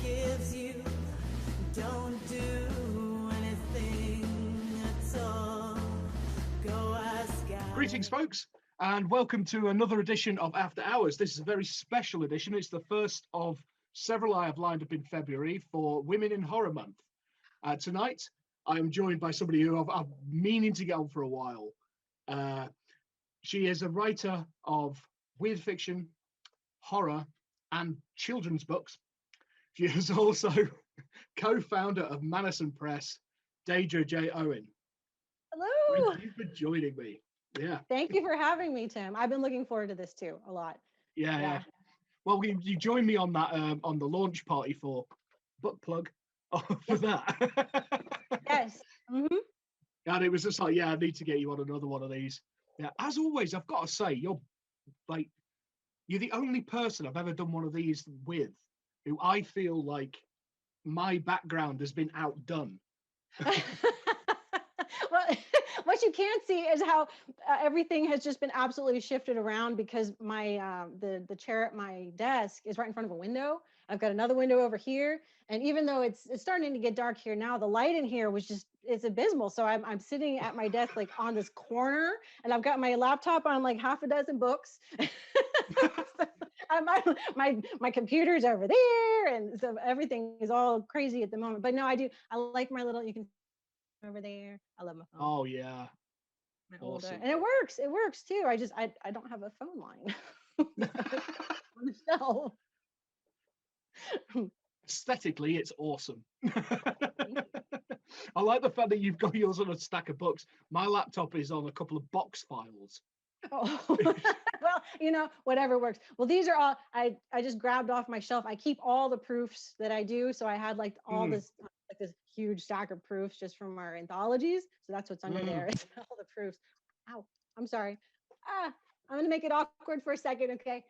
gives you. Don't do anything at all. Go ask God. Greetings, folks, and welcome to another edition of After Hours. This is a very special edition. It's the first of several I have lined up in February for Women in Horror Month. Tonight, I am joined by somebody who I've meaning to get on for a while. She is a writer of weird fiction, horror, and children's books. She is also co-founder of Mannison Press, Deidre J Owen. Hello. Thank you for joining me. Yeah. Thank you for having me, Tim. I've been looking forward to this too a lot. Yeah. Well, you joined me on that on the launch party for book plug for that. Yes. Mm-hmm. And it was just like, yeah, I need to get you on another one of these. Yeah. As always, I've got to say, you're the only person I've ever done one of these with who I feel like my background has been outdone. Well, what you can't see is how everything has just been absolutely shifted around because my the chair at my desk is right in front of a window. I've got another window over here, and even though it's starting to get dark here now, the light in here was it's abysmal. So I'm sitting at my desk like on this corner, and I've got my laptop on like half a dozen books. My computer's over there, and so everything is all crazy at the moment. But no, I like my little, you can over there. I love my phone. Oh yeah. My Awesome. and it works too. I don't have a phone line on the shelf. Aesthetically, it's awesome. I like the fact that you've got yours on a stack of books. My laptop is on a couple of box files. Oh, well, whatever works. Well, these are all I just grabbed off my shelf. I keep all the proofs that I do. So I had like all this huge stack of proofs just from our anthologies. So that's what's under there. It's all the proofs. Ow, I'm sorry. I'm gonna make it awkward for a second, okay?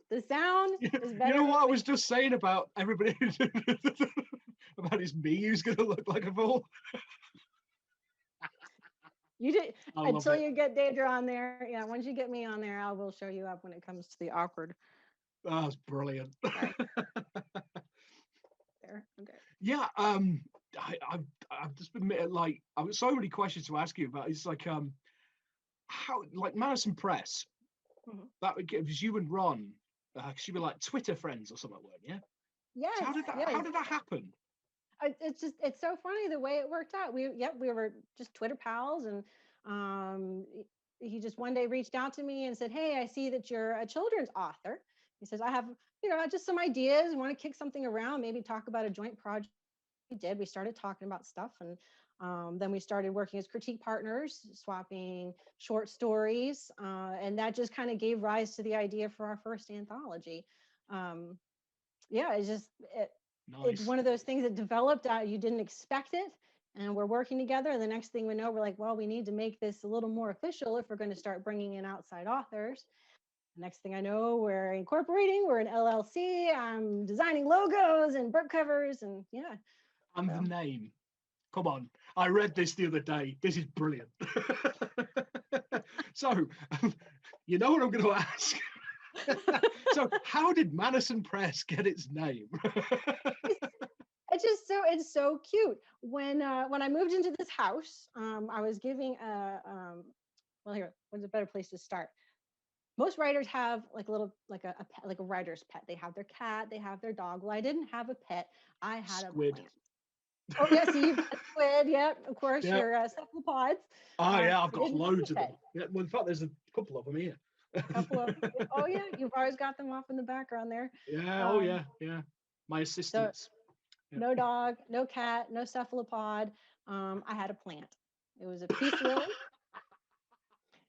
The sound is better. You know what I was just saying about everybody about it's me who's gonna look like a fool. You did until you get Deidre on there. Yeah, once you get me on there, I will show you up when it comes to the awkward. Oh, that's brilliant. Right. There. Okay. Yeah, I've just been like I've got so many questions to ask you about. It's like how like Mannison Press, that would give you and Ron, because you were like Twitter friends or something, weren't you? Yes. So how did that happen? It's so funny the way it worked out. We were just Twitter pals, and he just one day reached out to me and said, "Hey, I see that you're a children's author." He says, "I have just some ideas. Want to kick something around? Maybe talk about a joint project." We did. We started talking about stuff, and then we started working as critique partners, swapping short stories, and that just kind of gave rise to the idea for our first anthology. Nice. It's one of those things that developed out. You didn't expect it, and we're working together. And the next thing we know, we're like, well, we need to make this a little more official if we're going to start bringing in outside authors. Next thing I know, we're incorporating. We're an LLC. I'm designing logos and book covers, and yeah. And the name. Come on, I read this the other day. This is brilliant. So, you know what I'm going to ask? So how did Mannison Press get its name? It's so cute. When I moved into this house, I was giving well, here, what's a better place to start? Most writers have like a little like a pet, like a writer's pet. They have their cat, they have their dog. Well, I didn't have a pet. I had Squid. A plant. Oh yes, you've got a squid. Yep, of course, Yep. Your cephalopods. Oh yeah, I've got didn't have loads a of them. pet. Yeah, well, in fact, there's a couple of them here. Oh yeah, you've always got them off in the background there. Yeah. Oh yeah. My assistants. So, no dog, no cat, no cephalopod. I had a plant. It was a peace lily.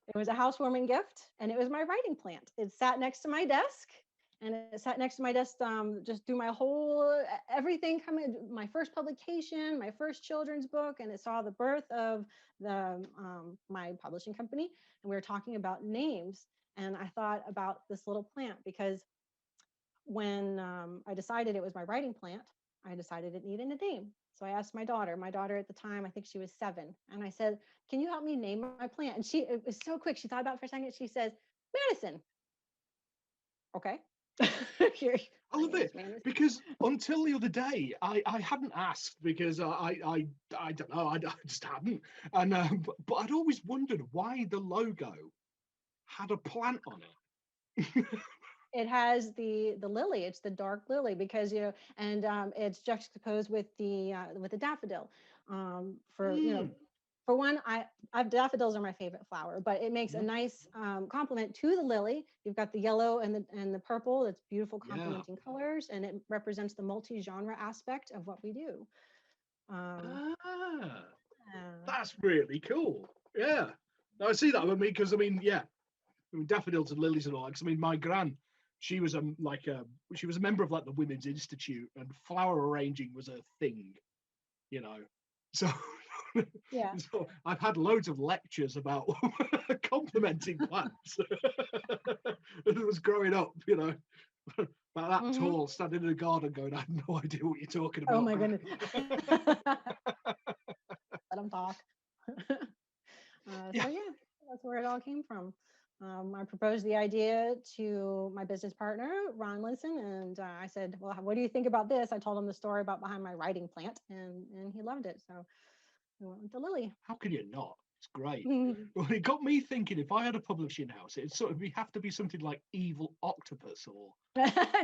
It was a housewarming gift, and it was my writing plant. It sat next to my desk, and it sat next to my desk just through my whole everything coming. My first publication, my first children's book, and it saw the birth of my publishing company. And we were talking about names, and I thought about this little plant because when I decided it was my writing plant, I decided it needed a name. So I asked my daughter at the time, I think she was 7. And I said, can you help me name my plant? And it was so quick. She thought about it for a second. She says, Mannison. Okay. I love it because until the other day, I hadn't asked because I don't know, I just hadn't, and but I'd always wondered why the logo had a plant on it. It has the lily. It's the dark lily because and it's juxtaposed with the daffodil. Mm, For one, daffodils are my favorite flower, but it makes a mhm, nice complement to the lily. You've got the yellow and the purple. It's beautiful yeah. complementing colors, and it represents the multi-genre aspect of what we do. Um, Ah, uh, that's really cool. Yeah. Now I see that. I mean, because yeah, I mean, daffodils and lilies and all. Because I mean, my gran, she was she was a member of like the Women's Institute, and flower arranging was a thing, you know. So, yeah. so I've had loads of lectures about complimenting plants. It was growing up, about that Hmm. tall, standing in a garden, going, I have no idea what you're talking Oh about, my Gran. goodness. Let them talk. Yeah. So yeah, that's where it all came from. I proposed the idea to my business partner, Ron Linson, and I said, "Well, what do you think about this?" I told him the story about behind my writing plant, and he loved it. So we went with the lily. How can you not? It's great. Well, it got me thinking if I had a publishing house, it'd sort of have to be something like Evil Octopus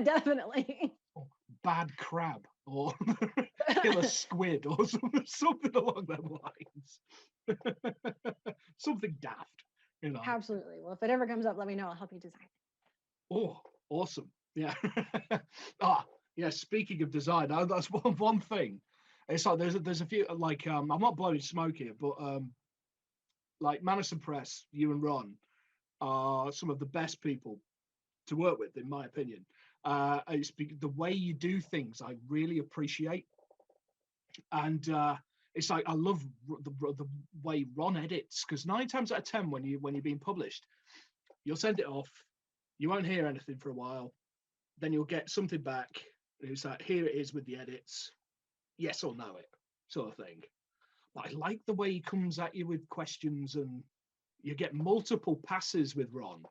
Definitely. or Bad Crab or Killer Squid or something along them lines. Something daft. Absolutely. Well, if it ever comes up, let me know. I'll help you design Oh, awesome. Yeah. Ah, yeah. Speaking of design, that's one thing. It's like there's a few like I'm not blowing smoke here, but like Mannison Press, you and Ron are some of the best people to work with, in my opinion. The way you do things, I really appreciate, and it's like I love the way Ron edits because 9 times out of 10, when you're being published, you'll send it off, you won't hear anything for a while, then you'll get something back. And it's like, here it is with the edits, yes or no, it sort of thing. But I like the way he comes at you with questions, and you get multiple passes with Ron.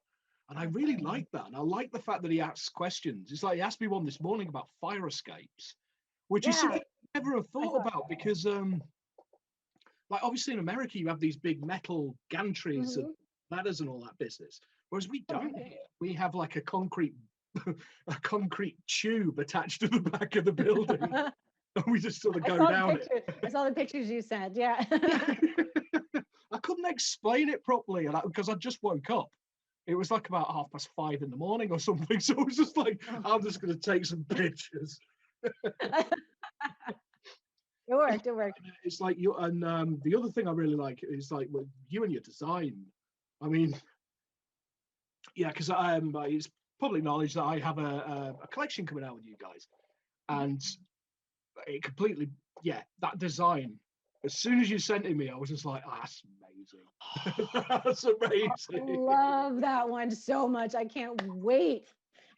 And I really like that. And I like the fact that he asks questions. It's like he asked me one this morning about fire escapes, which is Yeah, something I never have I thought thought. about because, like, obviously in America, you have these big metal gantries and Hmm. ladders and all that business. Whereas we Oh, don't yeah. here. We have like a concrete tube attached to the back of the building. And we just sort of I go saw the down it. picture. I saw the pictures you sent. Yeah. I couldn't explain it properly because I just woke up. It was like about 5:30 in the morning or something. So I was just like, Oh. I'm just going to take some pictures. It worked. It worked. It's like you, and the other thing I really like is like with you and your design. I mean, yeah, because it's public knowledge that I have a collection coming out with you guys, Mhm. and it completely, yeah, that design. As soon as you sent it me, I was just like, oh, that's amazing. That's I amazing. love that one so much. I can't wait.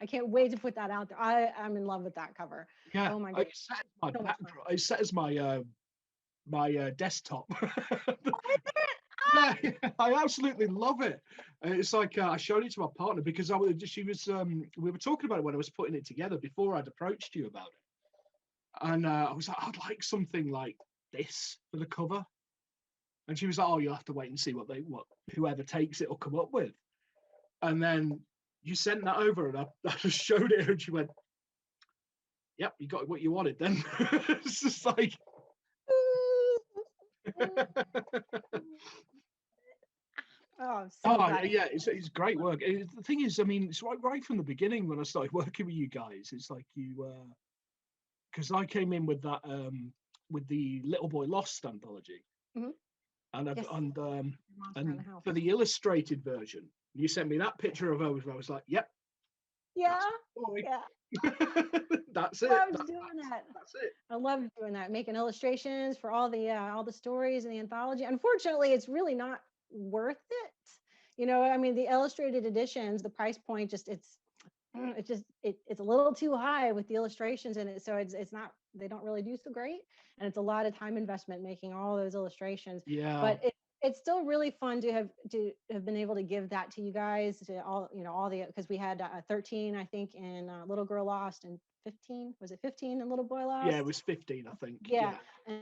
I can't wait to put that out there. I'm in love with that cover. Yeah, Oh my I goodness. set as my So much fun. backdrop. I set as my desktop. Oh, is it? Yeah, I absolutely love it. It's like I showed it to my partner because we were talking about it when I was putting it together before I'd approached you about it, and I was like, I'd like something like this for the cover, and she was like, oh, you'll have to wait and see what whoever takes it will come up with, and then you sent that over, and I just showed it, and she went, yep, you got what you wanted then. It's just like. Oh, I'm so Oh glad. yeah, it's great work. The thing is, I mean, it's right from the beginning when I started working with you guys. It's like you, because I came in with that with the Little Boy Lost anthology, Mhm. and Yes. Monster in the and house. for the illustrated version, you sent me that picture of her. I was like, yep, Yeah. that's the boy. Yeah. That's it. Loved doing that. That's it. I love doing that, making illustrations for all the stories in the anthology. Unfortunately, it's really not worth it. I mean, the illustrated editions, the price point it's a little too high with the illustrations in it. So it's not, they don't really do so great. And it's a lot of time investment making all those illustrations. Yeah. But it's still really fun to have been able to give that to you guys, to all, all the, because we had 13, I think, in Little Girl Lost, and 15, was it 15 in Little Boy Lost? Yeah, it was 15, I think. Yeah.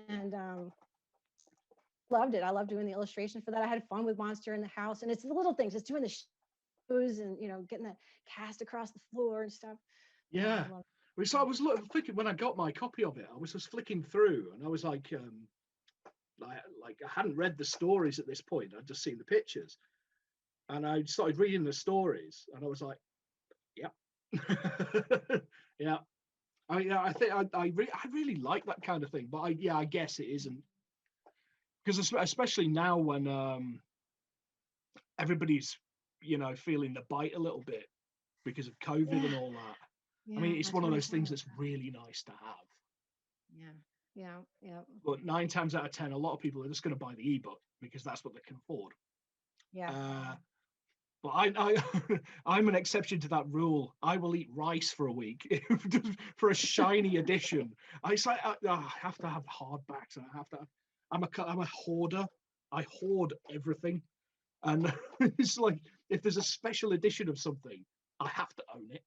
And loved it. I loved doing the illustration for that. I had fun with Monster in the House, and it's the little things, just doing the shows and getting the cast across the floor and stuff. Yeah. So I was thinking, when I got my copy of it, I was just flicking through, and I was like I hadn't read the stories at this point. I'd just seen the pictures, and I started reading the stories, and I was like, yeah. Yeah. I think I really like that kind of thing, but I guess it isn't, because especially now when everybody's feeling the bite a little bit because of COVID and all that. Yeah, I mean, it's that's one of really those things fun. that's really nice to have. Yeah. But 9 times out of 10, a lot of people are just going to buy the ebook because that's what they can afford. Yeah. But I'm an exception to that rule. I will eat rice for a week for a shiny edition. I have to have hardbacks, and I have to. I'm a hoarder. I hoard everything, and it's like, if there's a special edition of something, I have to own it.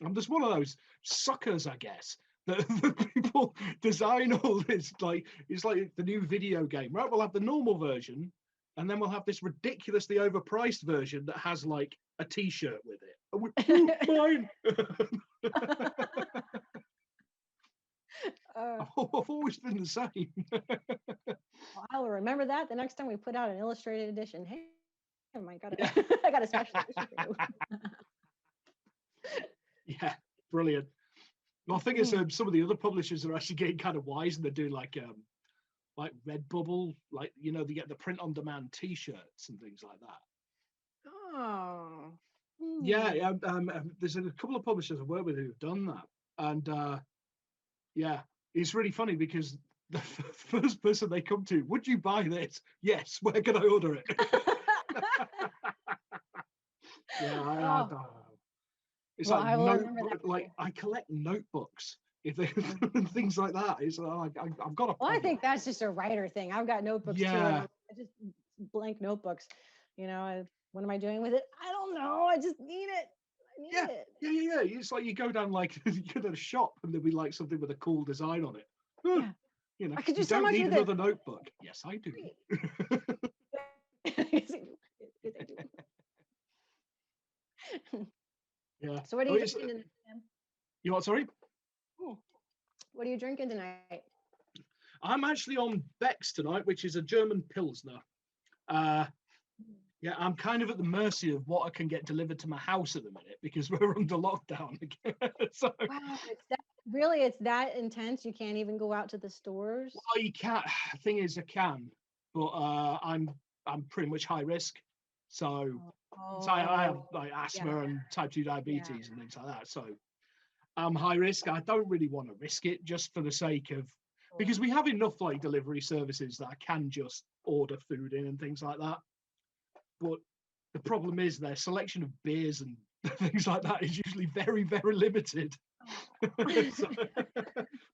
I'm just one of those suckers, I guess, that people design all this, like, it's like the new video game, right? We'll have the normal version, and then we'll have this ridiculously overpriced version that has like a t-shirt with it. Mine. I've always been the same. Well, I will remember that the next time we put out an illustrated edition. Hey, I got a special edition for you. Yeah, brilliant. Well, I think it's some of the other publishers are actually getting kind of wise, and they're doing like Redbubble, like, they get the print on demand t-shirts and things like that. Oh. Yeah. There's a couple of publishers I work with who've done that, and yeah, it's really funny because the first person they come to, would you buy this? Yes. Where can I order it? Yeah, I it's well, like I collect notebooks. If they things like that, it's like I've got a. Well, I think that's just a writer thing. I've got notebooks too. Yeah. I just blank notebooks. What am I doing with it? I don't know. I just need it. I need it. Yeah. It's like you go down, like, you go to a shop and there'll be like something with a cool design on it. Yeah. I could do you so don't much need with another notebook. Yes, I do. Yes, I do. Yeah. So what are you drinking tonight? You what? Sorry. What are you drinking tonight? I'm actually on Beck's tonight, which is a German Pilsner. Yeah, I'm kind of at the mercy of what I can get delivered to my house at the minute because we're under lockdown again. So, wow, it's that intense. You can't even go out to the stores. Well, you can't. The thing is, I can, but I'm pretty much high risk. So, I have like asthma and type 2 diabetes and things like that. So I'm high risk. I don't really want to risk it just for the sake of, because we have enough like delivery services that I can just order food in and things like that. But the problem is their selection of beers and things like that is usually very, very limited. So,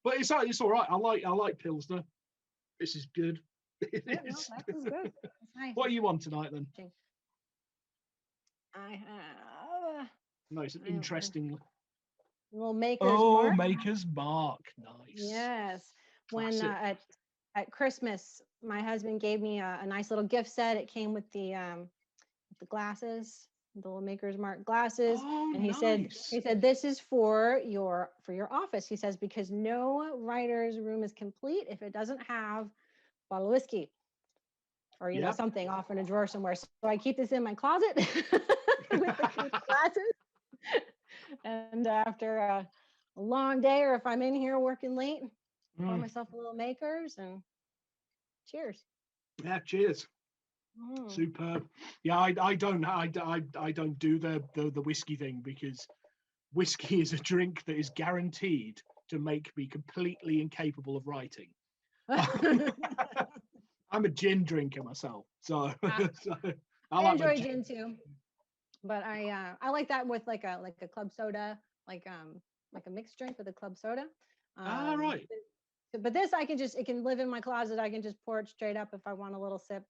but it's all right. I like Pilsner. This is good. It Yeah, is. no, that is good. That's nice. What are you on tonight then? I have Nice, interesting. little Maker's Mark. Maker's Mark. Nice. Yes. When at Christmas, my husband gave me a nice little gift set. It came with the glasses, the little Maker's Mark glasses. And he said, this is for your office. He says, because no writer's room is complete if it doesn't have a bottle of whiskey or something off in a drawer somewhere. So I keep this in my closet with the glasses. And after a long day, or if I'm in here working late, pour myself a little Maker's and cheers. Yeah, cheers. Superb. Yeah, I don't do the whiskey thing, because whiskey is a drink that is guaranteed to make me completely incapable of writing. I'm a gin drinker myself, so, I enjoy gin too, but I like that with like a club soda, like a mixed drink with a club soda. Right. But this, I can just, it can live in my closet. I can just pour it straight up if I want a little sip.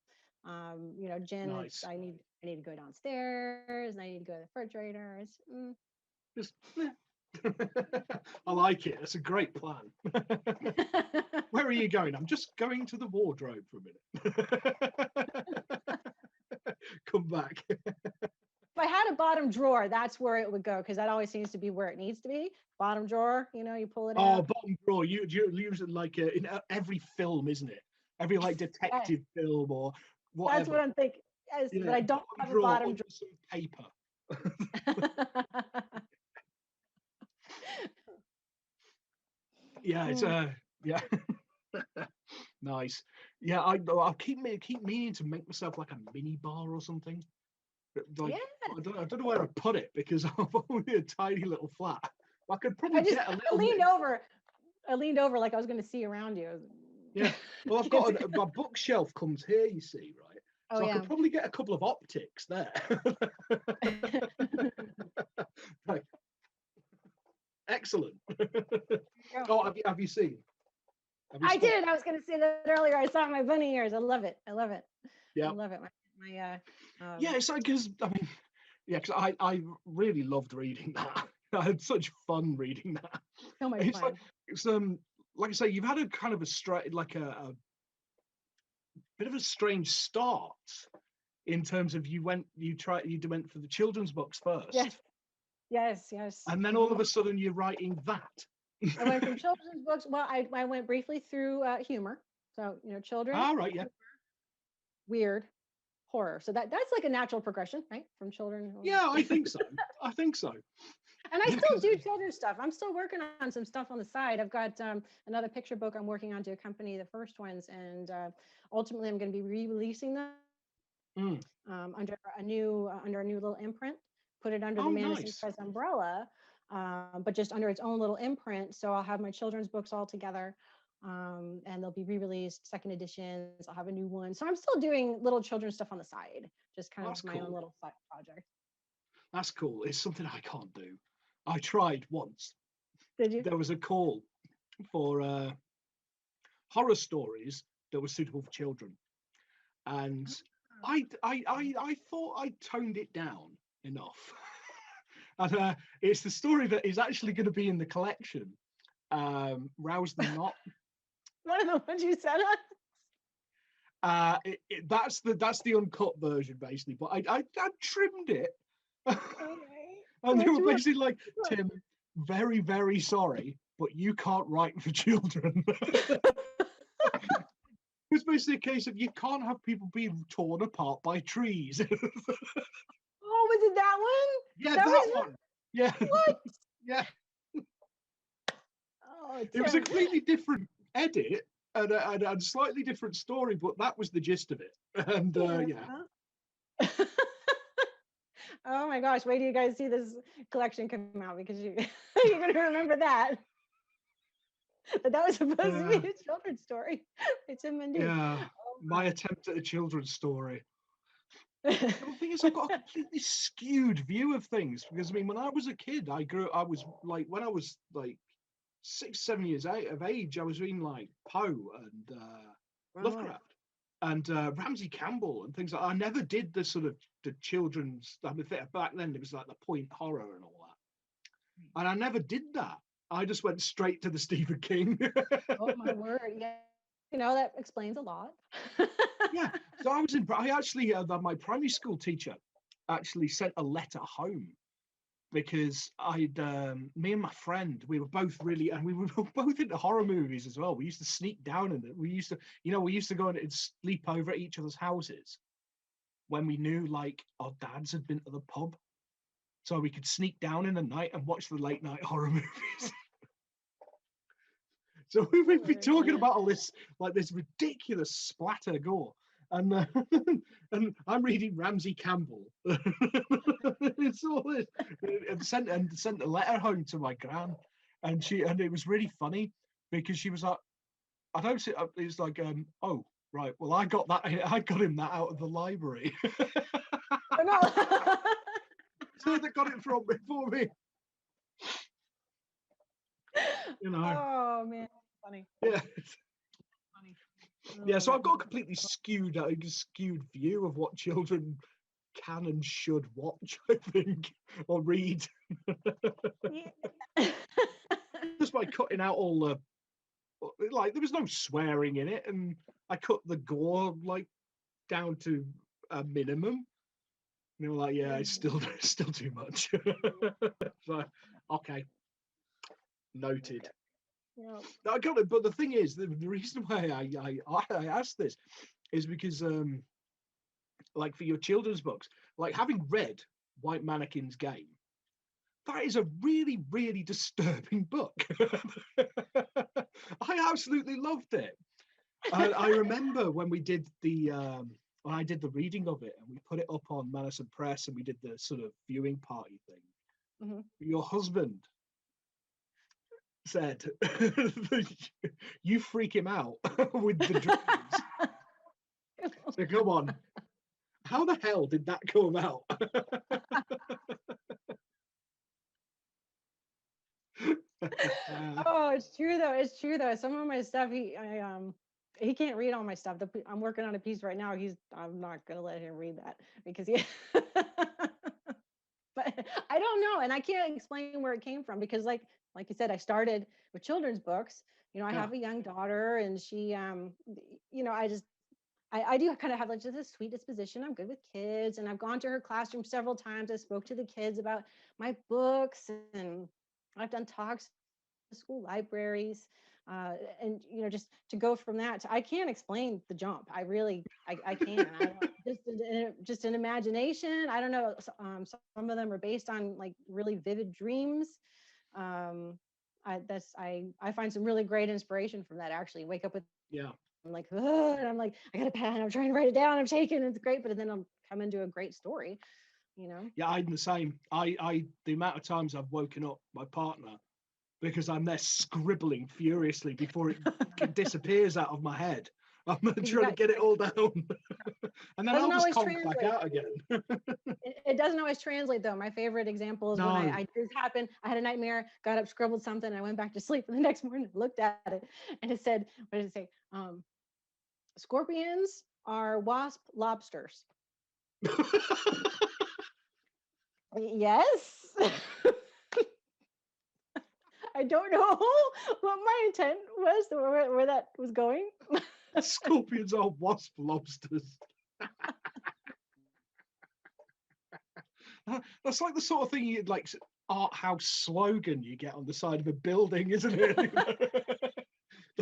You know, gin, Nice. I need to go downstairs and I need to go to the refrigerator. Just, I like it. That's a great plan. Where are you going? I'm just going to the wardrobe for a minute. Come back. If I had a bottom drawer, that's where it would go, because that always seems to be where it needs to be. Bottom drawer, you know, you pull it Oh, out. bottom drawer. You use it like in every film, isn't it? Every like detective film or whatever. That's what I'm thinking. Yes, Yeah, but I don't have a bottom under some paper. drawer. Yeah, it's yeah. Nice. Yeah, I keep meaning to make myself like a mini bar or something. But, like, Yeah. I don't know where to put it because I'm only a tiny little flat. I could probably I get a little. I leaned over like I was going to see around you. Yeah. Well, I've got my bookshelf comes here, you see, right? Oh, So I yeah. could probably get a couple of optics there. Like, excellent. Oh, have you seen? I did. I was going to say that earlier. I saw my bunny ears. I love it. I love it. Yeah. I love it. My Yeah, it's like, because I mean, yeah, because I really loved reading that. I had such fun reading that. so much It's fun. like it's like I say, you've had a kind of a straight, like a bit of a strange start in terms of you went for the children's books first, Yes. and then all of a sudden you're writing that. I went from children's books. Well, I went briefly through humor. So, you know, children, All right, yeah, weird, horror. So that's like a natural progression, right? From children. yeah, I think so. I think so. And I Yeah, still 'cause- do children's stuff. I'm still working on some stuff on the side. I've got another picture book I'm working on to accompany the first ones, and ultimately I'm going to be re-releasing them under a new little imprint. Put it under the Mannison nice. Press umbrella, but just under its own little imprint. So I'll have my children's books all together, and they'll be re-released, second editions. I'll have a new one. So I'm still doing little children's stuff on the side, just kind of my own little side project. That's cool. It's something I can't do. I tried once. Did you? There was a call for horror stories that were suitable for children, and I thought I toned it down enough. And it's the story that is actually going to be in the collection. Rouse the Knot. One of the ones you sent us. That's the uncut version basically, but I trimmed it. And they were basically like, Tim, very, very sorry, but you can't write for children. It's basically a case of you can't have people being torn apart by trees. Oh, was it that one? Yeah, that that one. Yeah. What? Yeah. Oh, It was a completely different edit and a slightly different story, but that was the gist of it. And yeah. Oh my gosh, wait till you guys see this collection come out, because you're going to remember that. But that was supposed to be a children's story. It's in Mindy. Yeah, my attempt at a children's story. The thing is, I've got a completely skewed view of things, because I mean, when I was a kid, when I was like 6, 7 years of age, I was reading like Poe and Lovecraft and Ramsey Campbell and things like that. I never did the sort of the children's. I mean, back then it was like the point horror and all that, and I never did that. I just went straight to the Stephen King. Oh my word! Yeah, you know, that explains a lot. Yeah, so I actually my primary school teacher actually sent a letter home, because me and my friend, we were both really, and we were both into horror movies as well. We used to sneak down in it. We used to go and sleep over at each other's houses when we knew like our dads had been to the pub, so we could sneak down in the night and watch the late night horror movies. So we would be talking about all this, like this ridiculous splatter gore. And and I'm reading Ramsey Campbell. It's all this. And sent a letter home to my gran, and it was really funny, because she was like, I don't see. It's like, oh right, well I got him that out of the library. Oh, no. So they got it from before me. You know. Oh man. Funny. Yeah. Funny. Yeah, so I've got a completely skewed view of what children can and should watch, I think, or read. Yeah. Just by cutting out all the, like, there was no swearing in it, and I cut the gore like down to a minimum. And they were like, yeah, it's still too much. So, okay, noted. Yeah. I got it, but the thing is, the reason why I asked this is because, like, for your children's books, like, having read White Mannequin's Game, that is a really, really disturbing book. I absolutely loved it. I remember when we did when I did the reading of it, and we put it up on Mannison Press, and we did the sort of viewing party thing. Mm-hmm. Your husband said, "You freak him out with the dreams." So come on, how the hell did that come out? Oh, it's true though. It's true though. Some of my stuff, he can't read all my stuff. I'm working on a piece right now. I'm not gonna let him read that because he. But I don't know, and I can't explain where it came from because, like you said, I started with children's books. I have a young daughter, and she, I do kind of have like just a sweet disposition. I'm good with kids, and I've gone to her classroom several times. I spoke to the kids about my books, and I've done talks to school libraries, and just to go from that to, I can't explain the jump. I really, I can't. I don't, just an imagination. I don't know. Some of them are based on like really vivid dreams. I find some really great inspiration from that. Actually, wake up with. Yeah. I'm like, oh, and I'm like, I got a pen. I'm trying to write it down. I'm taking it's great, but then I'll come into a great story, Yeah, I'm the same. The amount of times I've woken up my partner because I'm there scribbling furiously before it disappears out of my head. I'm trying to get it all down, and then I'll just conk back out again. It doesn't always translate though. My favorite example is when I this happened. I had a nightmare, got up, scribbled something, and I went back to sleep. And the next morning, looked at it, and it said, "What did it say? Scorpions are wasp lobsters." Yes. I don't know what my intent was, where that was going. Scorpions are wasp lobsters. That's like the sort of thing you'd like art house slogan you get on the side of a building, isn't it?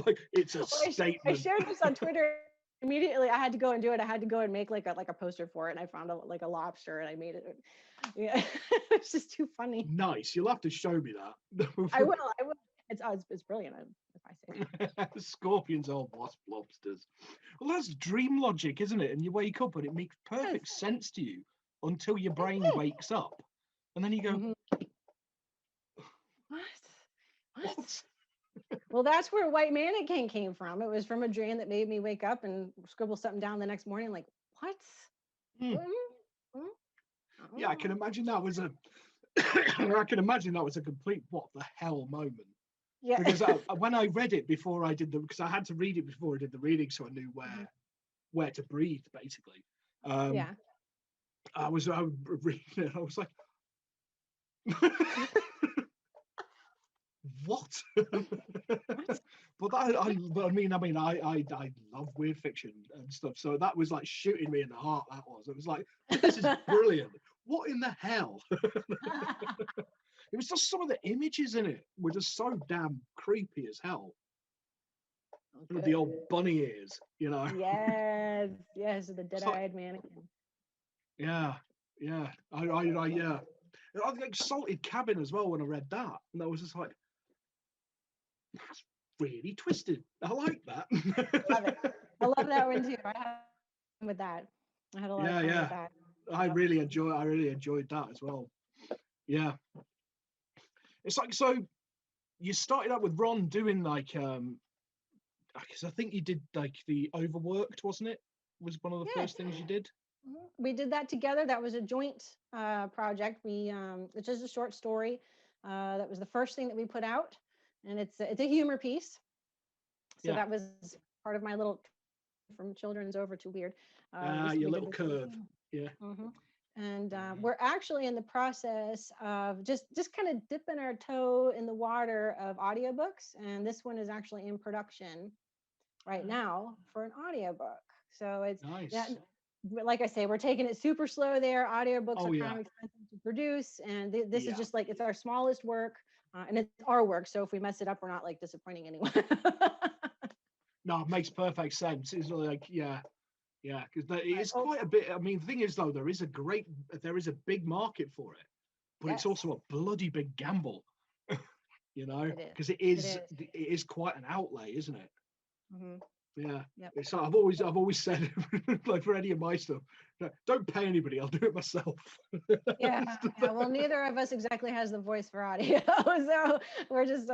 Like, it's a statement. I shared this on Twitter. Immediately I had to go and do it. I had to go and make like a poster for it, and I found a lobster, and I made it. Yeah. It's just too funny. Nice. You'll have to show me that. I will. It's brilliant, if I say. Scorpions are wasp lobsters. Well, that's dream logic, isn't it? And you wake up and it makes perfect sense to you until your brain wakes up, and then you go, What? Well, that's where White Mannequin came from. It was from a dream that made me wake up and scribble something down the next morning. Like, what? Yeah, I can imagine that was I can imagine that was a complete what the hell moment. Yeah. Because when I read it before I did because I had to read it before I did the reading, so I knew where to breathe, basically. Yeah. I was reading it. I was like, what? But I love weird fiction and stuff. So that was like shooting me in the heart. That was. It was like, this is brilliant. What in the hell? It was just some of the images in it were just so damn creepy as hell. With the old bunny ears, Yes, the dead-eyed mannequin. Yeah. I like Salted Cabin as well when I read that, and I was just like, that's really twisted. I like that. Love it. I love that one too. I had fun with that. I had a lot of fun with that. I really enjoyed that as well. Yeah. It's like, so you started out with Ron doing like because I think you did like the Overworked, wasn't it? Was one of the first things you did? We did that together. That was a joint project. It's just a short story. That was the first thing that we put out, and it's a humor piece. So Yeah. that was part of my little from children's over to weird. Your We did little this. curve. Yeah. And we're actually in the process of just kind of dipping our toe in the water of audiobooks, and this one is actually in production right now for an audiobook. So it's Nice. like I say, we're taking it super slow there. Audiobooks Oh, are yeah. kind of expensive to produce, and this Yeah. is just like it's our smallest work, and it's our work. So if we mess it up, we're not like disappointing anyone. No, it makes perfect sense. It's like, yeah, because it is Oh, quite a bit. I mean, the thing is, though, there is a big market for it, but it's yes, also a bloody big gamble, you know, it is. because it is. is quite an outlay, isn't it? hmm Yeah. Yep. So I've always said, like for any of my stuff, don't pay anybody. I'll do it myself. Yeah, yeah. Well, neither of us exactly has the voice for audio, so we're just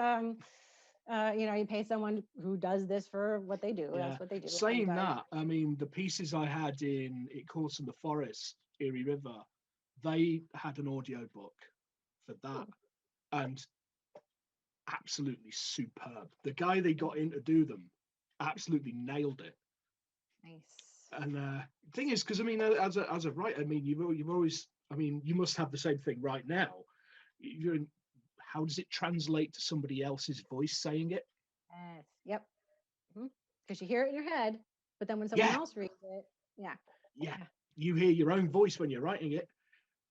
you pay someone who does this for what they do. Yeah. That's what they do. Saying And, that, I mean, the pieces I had in It Course in the Forest, Erie River, they had an audio book for that, and absolutely superb. The guy they got in to do them absolutely nailed it. nice. And thing is, because I mean, as a writer, I mean, you've always, I mean, you must have the same thing right now. How does it translate to somebody else's voice saying it? Yes. Yep. Because you hear it in your head, but then when someone else reads it, yeah, you hear your own voice when you're writing it,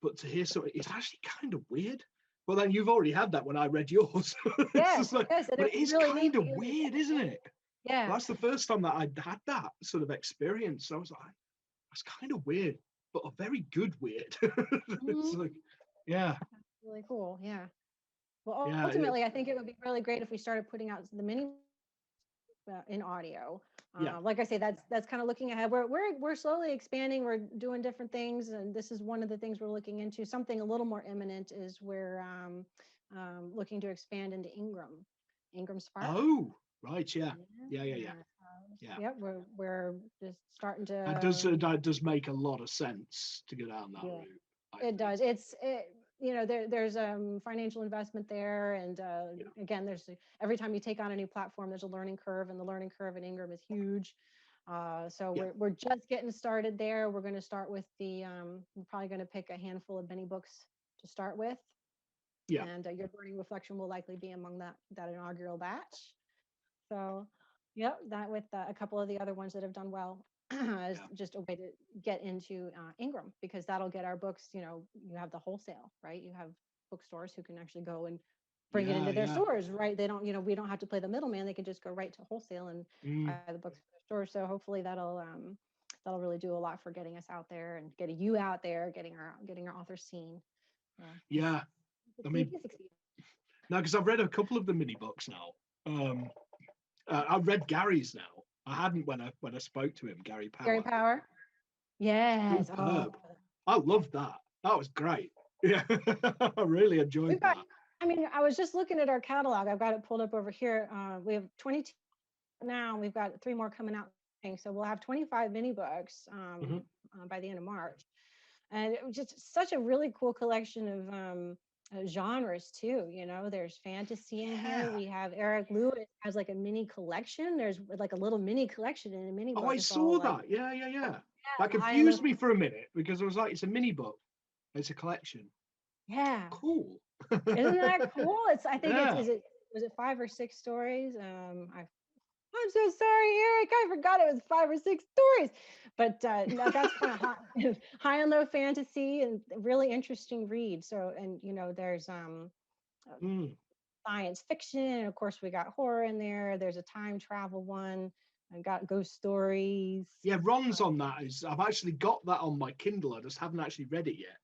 but to hear something, it's actually kind of weird. Well, then you've already had that when I read yours. yes, Like, yes, but it is really kind of weird, isn't it? Yeah. Well, that's the first time that I'd had that sort of experience. I was like, that's kind of weird, but a very good weird. It's like, yeah. Really cool. Yeah. Well, Yeah, ultimately, I think it would be really great if we started putting out the mini in audio. Yeah. Like I say, that's kind of looking ahead. We're slowly expanding. We're doing different things, and this is one of the things we're looking into. Something a little more imminent is we're looking to expand into Ingram Spark. Oh, right. Yeah. Yeah. Yep, we're just starting to. That does make a lot of sense to go down that route. It does. There's financial investment there, and again, there's every time you take on a new platform, there's a learning curve, and the learning curve in Ingram is huge. So we're just getting started there. We're going to start with we're probably going to pick a handful of mini books to start with. Yeah. And your learning reflection will likely be among that inaugural batch. So, yep, that with a couple of the other ones that have done well is just a way to get into Ingram, because that'll get our books. You have the wholesale, right? You have bookstores who can actually go and bring it into their stores, right? They don't, we don't have to play the middleman. They can just go right to wholesale and buy the books for their store. So hopefully that'll really do a lot for getting us out there and getting you out there, getting our authors seen. Yeah. I mean, now, because I've read a couple of the mini books now. I've read Gary's now. I hadn't when I spoke to him, Gary Power. Gary Power. Yes. Superb. I loved that. That was great. Yeah. I really enjoyed that. I was just looking at our catalog. I've got it pulled up over here. We have 22 now. We've got 3 more coming out. So we'll have 25 mini books by the end of March. And it was just such a really cool collection of genres too. There's fantasy in here. We have Eric Lewis has like a mini collection. There's like a little mini collection in a mini book. Oh, I saw that. Yeah. That confused me for a minute because I was like, it's a mini book. It's a collection. Yeah. Cool. Isn't that cool? Was it 5 or 6 stories? I'm so sorry, Eric. I forgot it was 5 or 6 stories. But no, that's kind of high and low fantasy and really interesting read. So, and there's science fiction, and of course we got horror in there. There's a time travel one. I got ghost stories. Yeah, Ron's on that. I've actually got that on my Kindle. I just haven't actually read it yet.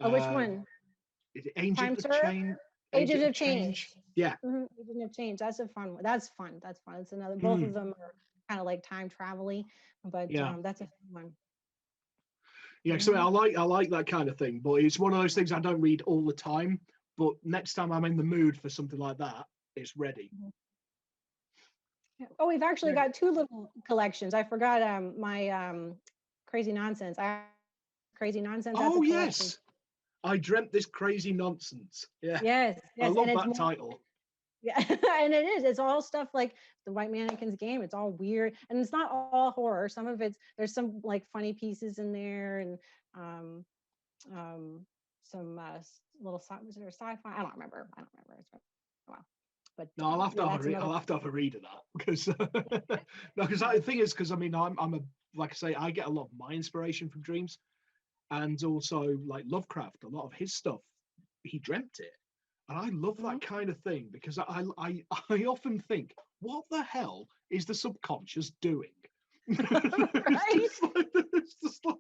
Oh, which one? Is it Agents of Change? Agents of Change. Yeah. Agents of Change. That's a fun one. That's fun. It's another. Both of them are kind of like time travel-y, but that's a fun one. Yeah, so I like that kind of thing, but it's one of those things I don't read all the time. But next time I'm in the mood for something like that, it's ready. Oh, we've actually got 2 little collections. I forgot my Crazy Nonsense. Crazy Nonsense. Oh, yes. I dreamt this crazy nonsense. Yeah. Yes. I love that title. Yeah, and it is. It's all stuff like the White Mannequin's Game. It's all weird, and it's not all horror. Some of there's some like funny pieces in there, and um, some little was there sci-fi? I don't remember. It's been a while, but No, I'll have to yeah, have that's another. I'll have to have a read of that because no, because the thing is, because I mean, I'm a like I say, I get a lot of my inspiration from dreams, and also like Lovecraft. A lot of his stuff, he dreamt it, and I love that kind of thing because I often think, what the hell is the subconscious doing? Right? It's just like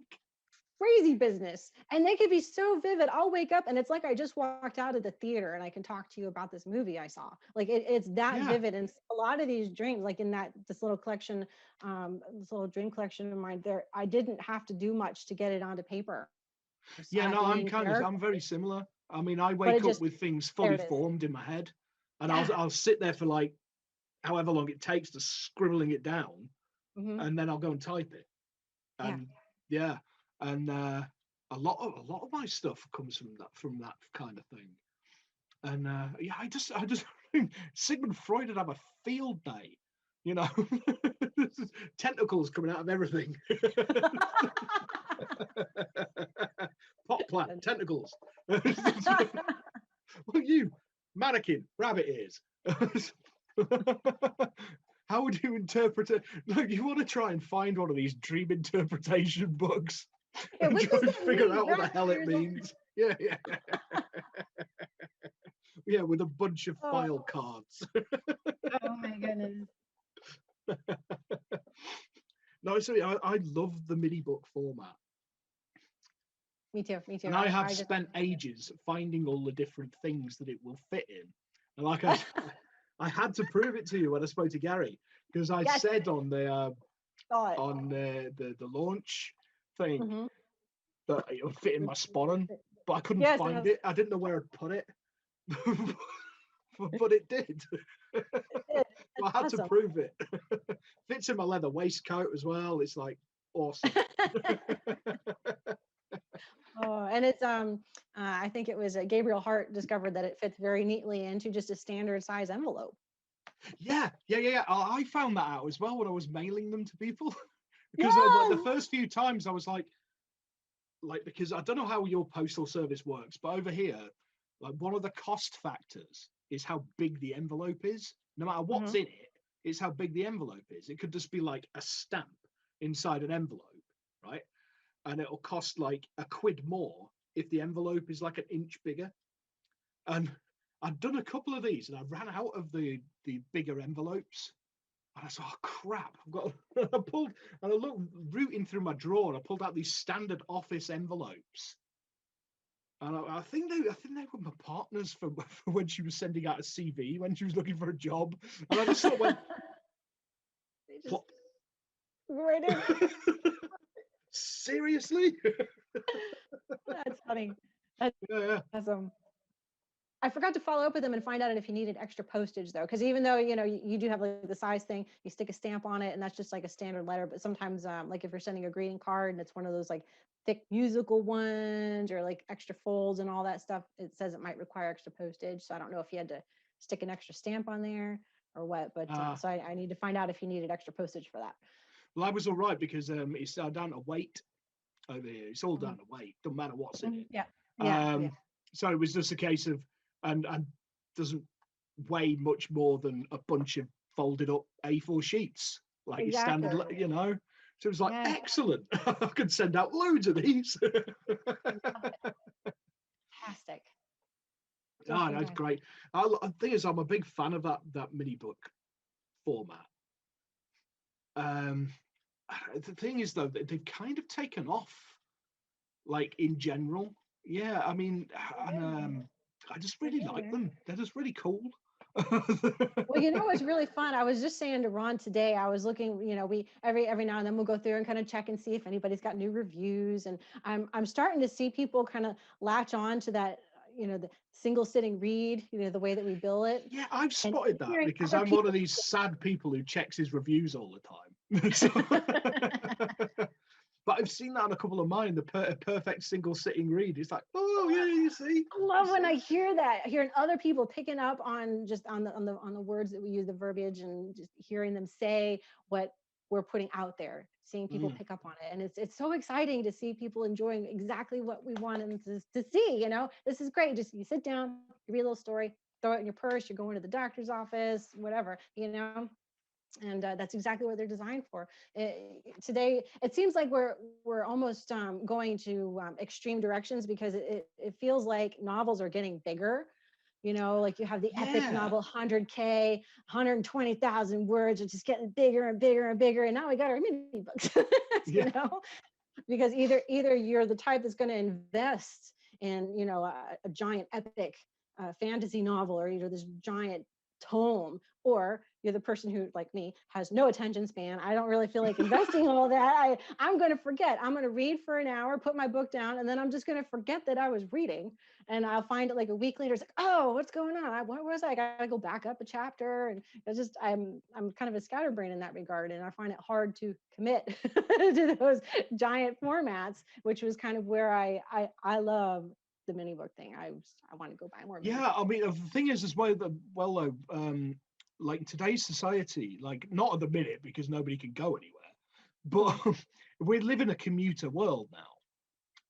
Crazy business, and they could be so vivid. I'll wake up and it's like I just walked out of the theater and I can talk to you about this movie I saw. Like it's that yeah. vivid. And a lot of these dreams, like in this little collection, this little dream collection of mine, there I didn't have to do much to get it onto paper. So I Yeah, have no, the main character, I'm very similar. I mean, I but it wake up just with things there fully it is. formed in my head, and Yeah. I'll sit there for like however long it takes to scribbling it down, and then I'll go and type it. And yeah, and a lot of my stuff comes from that kind of thing. And yeah, I just Sigmund Freud would have a field day, you know. Tentacles coming out of everything. Pot plant, tentacles. Well, you mannequin, rabbit ears. How would you interpret it? Look, you want to try and find one of these dream interpretation books Yeah, and what try does and that figure mean? out what the Rabbit hell it ears? means. Yeah, yeah. Yeah, with a bunch of Oh. file cards. Oh my goodness. No, sorry, I love the mini book format. Me too. And I have spent ages finding all the different things that it will fit in. And like I had to prove it to you when I spoke to Gary, because I said on the launch thing that it would fit in my Sponnen, but I couldn't find it. I didn't know where I'd put it. But it did. I had to prove it. Fits in my leather waistcoat as well. It's like awesome. Oh, and it's I think it was Gabriel Hart discovered that it fits very neatly into just a standard size envelope. Yeah. I found that out as well when I was mailing them to people. Because Yes! like the first few times I was like, because I don't know how your postal service works, but over here, like one of the cost factors is how big the envelope is. No matter what's in it, it's how big the envelope is. It could just be like a stamp inside an envelope, right? And it'll cost like £1 more if the envelope is like an inch bigger. And I'd done a couple of these and I ran out of the bigger envelopes. And I said, oh crap, I've got I looked rooting through my drawer and I pulled out these standard office envelopes. And I think they were my partners for when she was sending out a CV, when she was looking for a job. And I just sort of went, Just right in. Seriously? That's funny. That's Yeah. awesome. I forgot to follow up with them and find out if you needed extra postage though, because even though you do have like the size thing, you stick a stamp on it, and that's just like a standard letter. But sometimes, like if you're sending a greeting card and it's one of those like thick musical ones or like extra folds and all that stuff, it says it might require extra postage. So I don't know if you had to stick an extra stamp on there or what. But so I need to find out if you needed extra postage for that. Well, I was all right because it's down to weight over here. It's all down to weight. Doesn't matter what's in it. Yeah. So it was just a case of and doesn't weigh much more than a bunch of folded up A4 sheets, like your standard, So it was like, excellent. I could send out loads of these. Fantastic. Oh, that's great. The thing is, I'm a big fan of that mini book format. The thing is, though, they've kind of taken off, like in general. Yeah, I mean, I just really like them. They're just really cool. Well, what's really fun? I was just saying to Ron today, I was looking, we every now and then we'll go through and kind of check and see if anybody's got new reviews. And I'm starting to see people kind of latch on to that, the single sitting read, the way that we bill it. Yeah, I've spotted that because I'm one of these sad people who checks his reviews all the time. But I've seen that on a couple of mine, the perfect single sitting read. It's like, oh yeah, you see. I love when I hear that, hearing other people picking up on just on the words that we use, the verbiage, and just hearing them say what we're putting out there, seeing people pick up on it. And it's so exciting to see people enjoying exactly what we want them to see. You know, this is great. Just you sit down, you read a little story, throw it in your purse, you're going to the doctor's office, whatever, you know. And that's exactly what they're designed for. Today, it seems like we're almost going to extreme directions, because it feels like novels are getting bigger. You know, like you have the epic novel, 100K, 120,000 words. It's just getting bigger and bigger and bigger. And now we got our mini books, you know, because either you're the type that's going to invest in, you know, a giant epic fantasy novel, or either this giant tome, or you're the person who, like me, has no attention span. I don't really feel like investing all that. I'm going to forget. I'm going to read for an hour, put my book down, and then I'm just going to forget that I was reading. And I'll find it like a week later. It's like, oh, what's going on? What was I got to go back up a chapter? And it's just, I'm kind of a scatterbrain in that regard. And I find it hard to commit to those giant formats, which was kind of where I love the mini book thing. I want to go buy more. Yeah, I mean, the thing is as well, though, like today's society, like not at the minute because nobody can go anywhere, but we live in a commuter world now,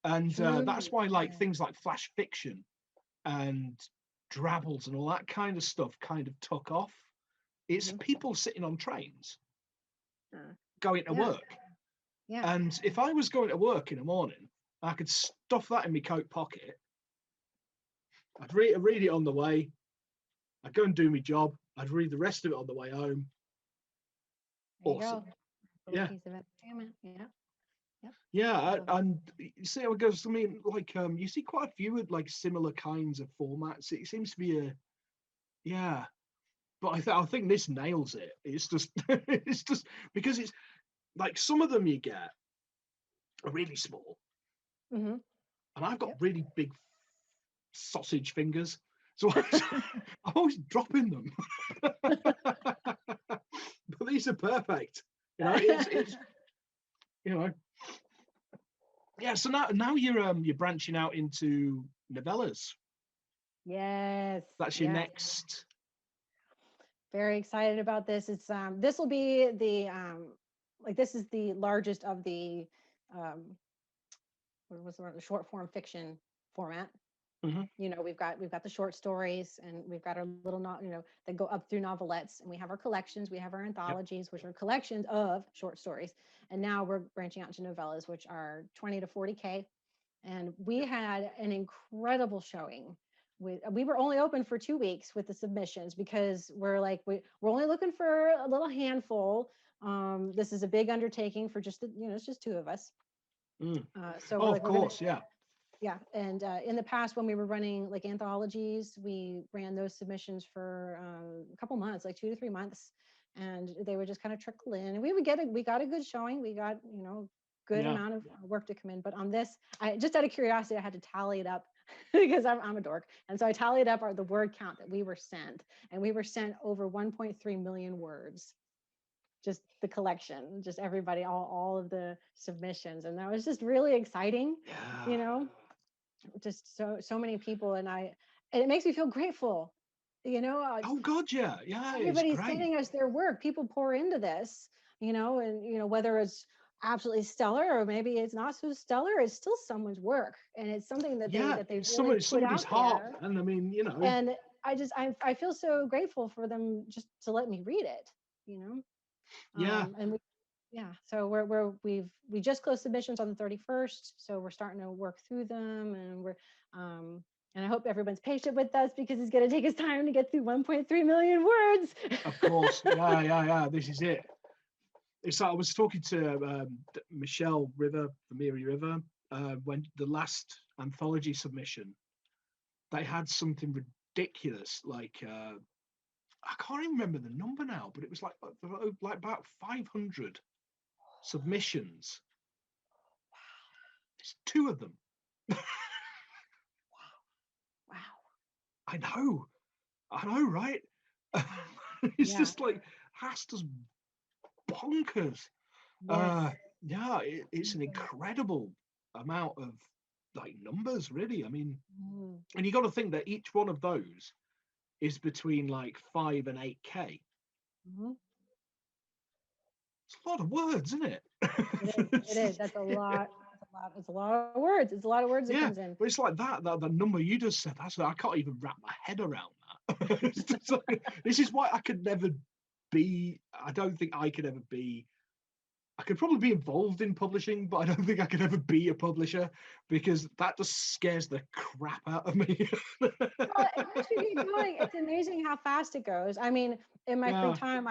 and that's why like things like flash fiction and drabbles and all that kind of stuff kind of took off. It's people sitting on trains going to work. Yeah. And if I was going to work in the morning, I could stuff that in my coat pocket. I'd read it on the way. I'd go and do my job. I'd read the rest of it on the way home. Awesome. Yeah. Piece of entertainment. Yeah. Yep. Yeah, and you see how it goes. I mean, like you see quite a few with like similar kinds of formats. It seems to be but I think this nails it. It's just it's just because it's like some of them you get are really small, and I've got really big sausage fingers, so I'm always dropping them. But these are perfect. You know, it's you know. Yeah, so now you're branching out into novellas. Yes. That's your next. Very excited about this. It's this will be the this is the largest of the what was the word? The short form fiction format. You know, we've got the short stories, and we've got our little that go up through novelettes, and we have our collections, we have our anthologies, which are collections of short stories, and now we're branching out into novellas, which are 20 to 40K. And we had an incredible showing. We were only open for 2 weeks with the submissions, because we're only looking for a little handful. This is a big undertaking for just it's just 2 of us. So of course, yeah. And in the past, when we were running like anthologies, we ran those submissions for a couple months, like 2 to 3 months, and they would just kind of trickle in, and we got a good showing. We got good amount of work to come in. But on this, I just out of curiosity, I had to tally it up because I'm a dork, and so I tallied up the word count that we were sent, and we were sent over 1.3 million words. Just the collection, just everybody, all of the submissions, and that was just really exciting. Just so many people, and it makes me feel grateful. Oh God, yeah. Everybody's sending us their work. People pour into this, and whether it's absolutely stellar or maybe it's not so stellar, it's still someone's work, and it's something that they really put out heart. there. And I mean, and I feel so grateful for them just to let me read it. And so we just closed submissions on the 31st, so we're starting to work through them, and and I hope everyone's patient with us, because it's going to take us time to get through 1.3 million words. Of course. Yeah. This is it. It's like I was talking to Michelle River, the Miri River, when the last anthology submission, they had something ridiculous, like I can't even remember the number now, but it was like about 500 submissions. It's 2 of them. Wow. I know, right? It's just like, that's just bonkers. Yes. Yeah, it's an incredible amount of like numbers, really. I mean, Mm. and you got to think that each one of those is between like 5 and 8K. Mhm. It's a lot of words, isn't it? It is. It is. That's a lot. That's a lot. It's a lot of words. It's a lot of words that Yeah, comes in. but it's like that the number you just said. That's I can't even wrap my head around that. It's just like, this is why I could never be. I don't think I could ever be. I could probably be involved in publishing, but I don't think I could ever be a publisher because that just scares the crap out of me. Well, that's what you're doing. It's amazing how fast it goes. I mean, in my free Yeah. time,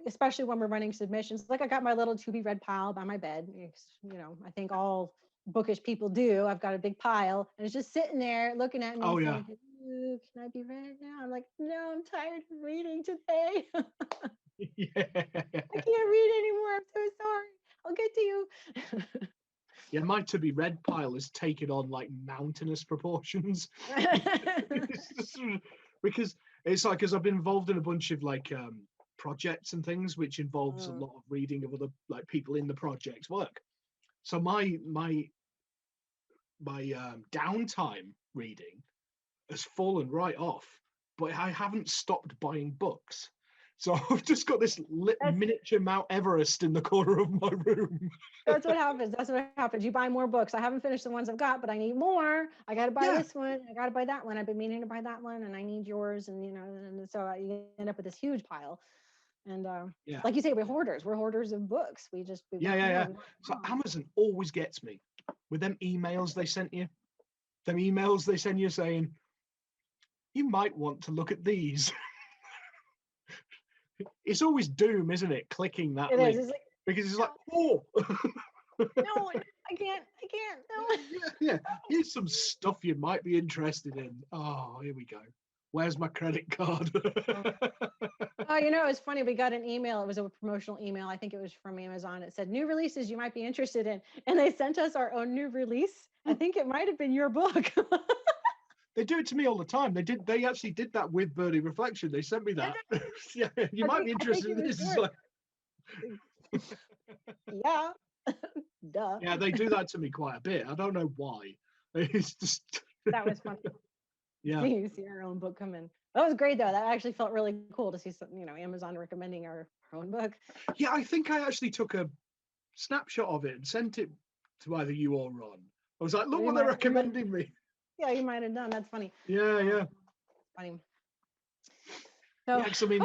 especially when we're running submissions, like I got my little to be read pile by my bed. I think all bookish people do. I've got a big pile, and it's just sitting there looking at me, Oh yeah. saying, "Ooh, can I be read now?" I'm like, "No, I'm tired of reading today. Yeah. I can't read anymore. I'm so sorry. I'll get to you." Yeah, my to be read pile is taken on like mountainous proportions. It's just because it's like because I've been involved in a bunch of like projects and things which involves a Mm. lot of reading of other like people in the project's work. So my downtime reading has fallen right off, but I haven't stopped buying books. So I've just got this That's miniature Mount Everest in the corner of my room. That's what happens. That's what happens. You buy more books. I haven't finished the ones I've got, but I need more. I got to buy Yeah, this one. I got to buy that one. I've been meaning to buy that one, and I need yours. And and so you end up with this huge pile. And yeah, like you say, we're hoarders. We're hoarders of books. We yeah, want yeah, more. yeah. We want So more. Amazon always gets me with them emails they sent you. Them emails they send you saying, you might want to look at these. It's always doom, isn't it? Clicking that It is. link It's like, because it's no, like, oh, no, I can't. I can't. No. yeah, here's some stuff you might be interested in. Oh, here we go. Where's my credit card? Oh, it's funny. We got an email. It was a promotional email. I think it was from Amazon. It said new releases you might be interested in, and they sent us our own new release. I think it might have been your book. They do it to me all the time. They actually did that with Birdie Reflection. They sent me that. Yeah, you might be I think interested it in was this. It's yours. like, Yeah. Duh. yeah, they do that to me quite a bit. I don't know why. It's just That was funny. yeah. See our own book come in. That was great though. That actually felt really cool to see some, Amazon recommending our own book. Yeah, I think I actually took a snapshot of it and sent it to either you or Ron. I was like, look what they're recommending me. Yeah, you might have done. That's funny. Yeah, yeah. Funny. So, Yeah, 'cause I mean,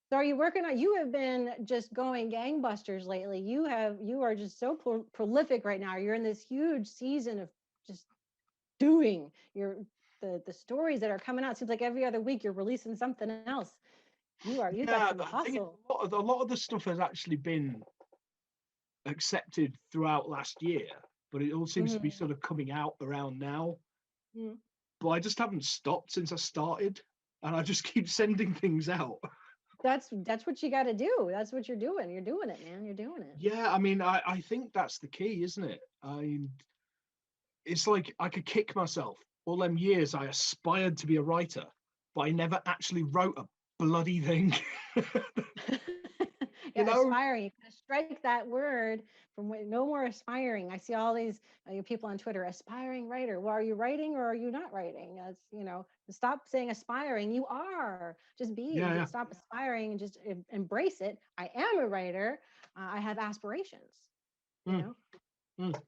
so are you working on? You have been just going gangbusters lately. You are just so prolific right now. You're in this huge season of just doing the stories that are coming out. It seems like every other week you're releasing something else. You've got yeah, some I think hustle. a lot of the stuff has actually been accepted throughout last year, but it all seems to be Mhm. sort of coming out around now. Mhm. But I just haven't stopped since I started, and I just keep sending things out. That's what you got to do. That's what you're doing. You're doing it, man. You're doing it. Yeah, I mean, I think that's the key, isn't it? I mean, it's like I could kick myself. All them years I aspired to be a writer, but I never actually wrote a bloody thing. You Yeah, know? aspiring. You gotta strike that word from no more aspiring. I see all these people on Twitter, aspiring writer. Well, are you writing or are you not writing? That's stop saying aspiring. You are. Just be. Yeah, yeah. Stop aspiring and just embrace it. I am a writer. I have aspirations. You Mm, know. mm.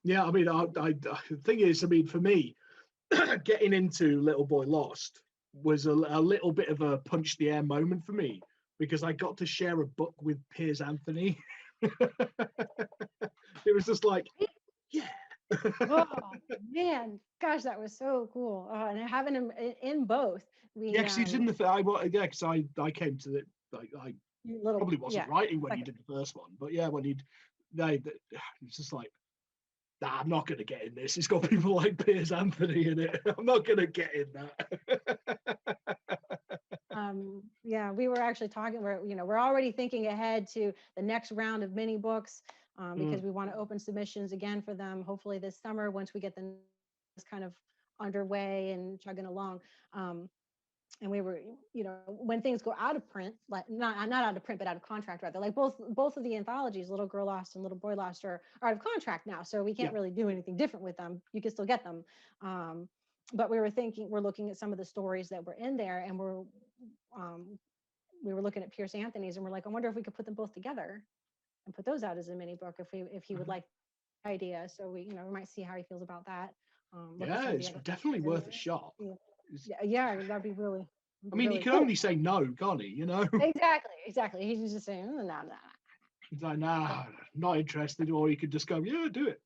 Yeah, I mean, the thing is, I mean, for me, getting into Little Boy Lost was a little bit of a punch the air moment for me because I got to share a book with Piers Anthony. It was just like, yeah. Oh man, gosh, that was so cool. And having him in both. Yeah, We because he's in the yeah, because I came to the I little probably wasn't yeah. writing when you Second. did the first one, but yeah, when it's just like, nah, I'm not gonna get in this. It's got people like Piers Anthony in it. I'm not gonna get in that. Yeah, we were actually talking. We're already thinking ahead to the next round of mini books because we want to open submissions again for them. Hopefully this summer once we get this kind of underway and chugging along. and we were, when things go out of print, like not out of print, but out of contract rather, like both of the anthologies, Little Girl Lost and Little Boy Lost, are out of contract now, so we can't really do anything different with them. You can still get them, but we're looking at some of the stories that were in there, and we were looking at Pierce Anthony's, and we're like, I wonder if we could put them both together and put those out as a mini book if he would like the idea. So we might see how he feels about that. Yeah, it's definitely worth a shot. Yeah, that'd be really. I mean, really he can cool. only say no, can't he? Exactly. He's just saying, no. He's like, nah, not interested. Or you could just go, yeah, do it.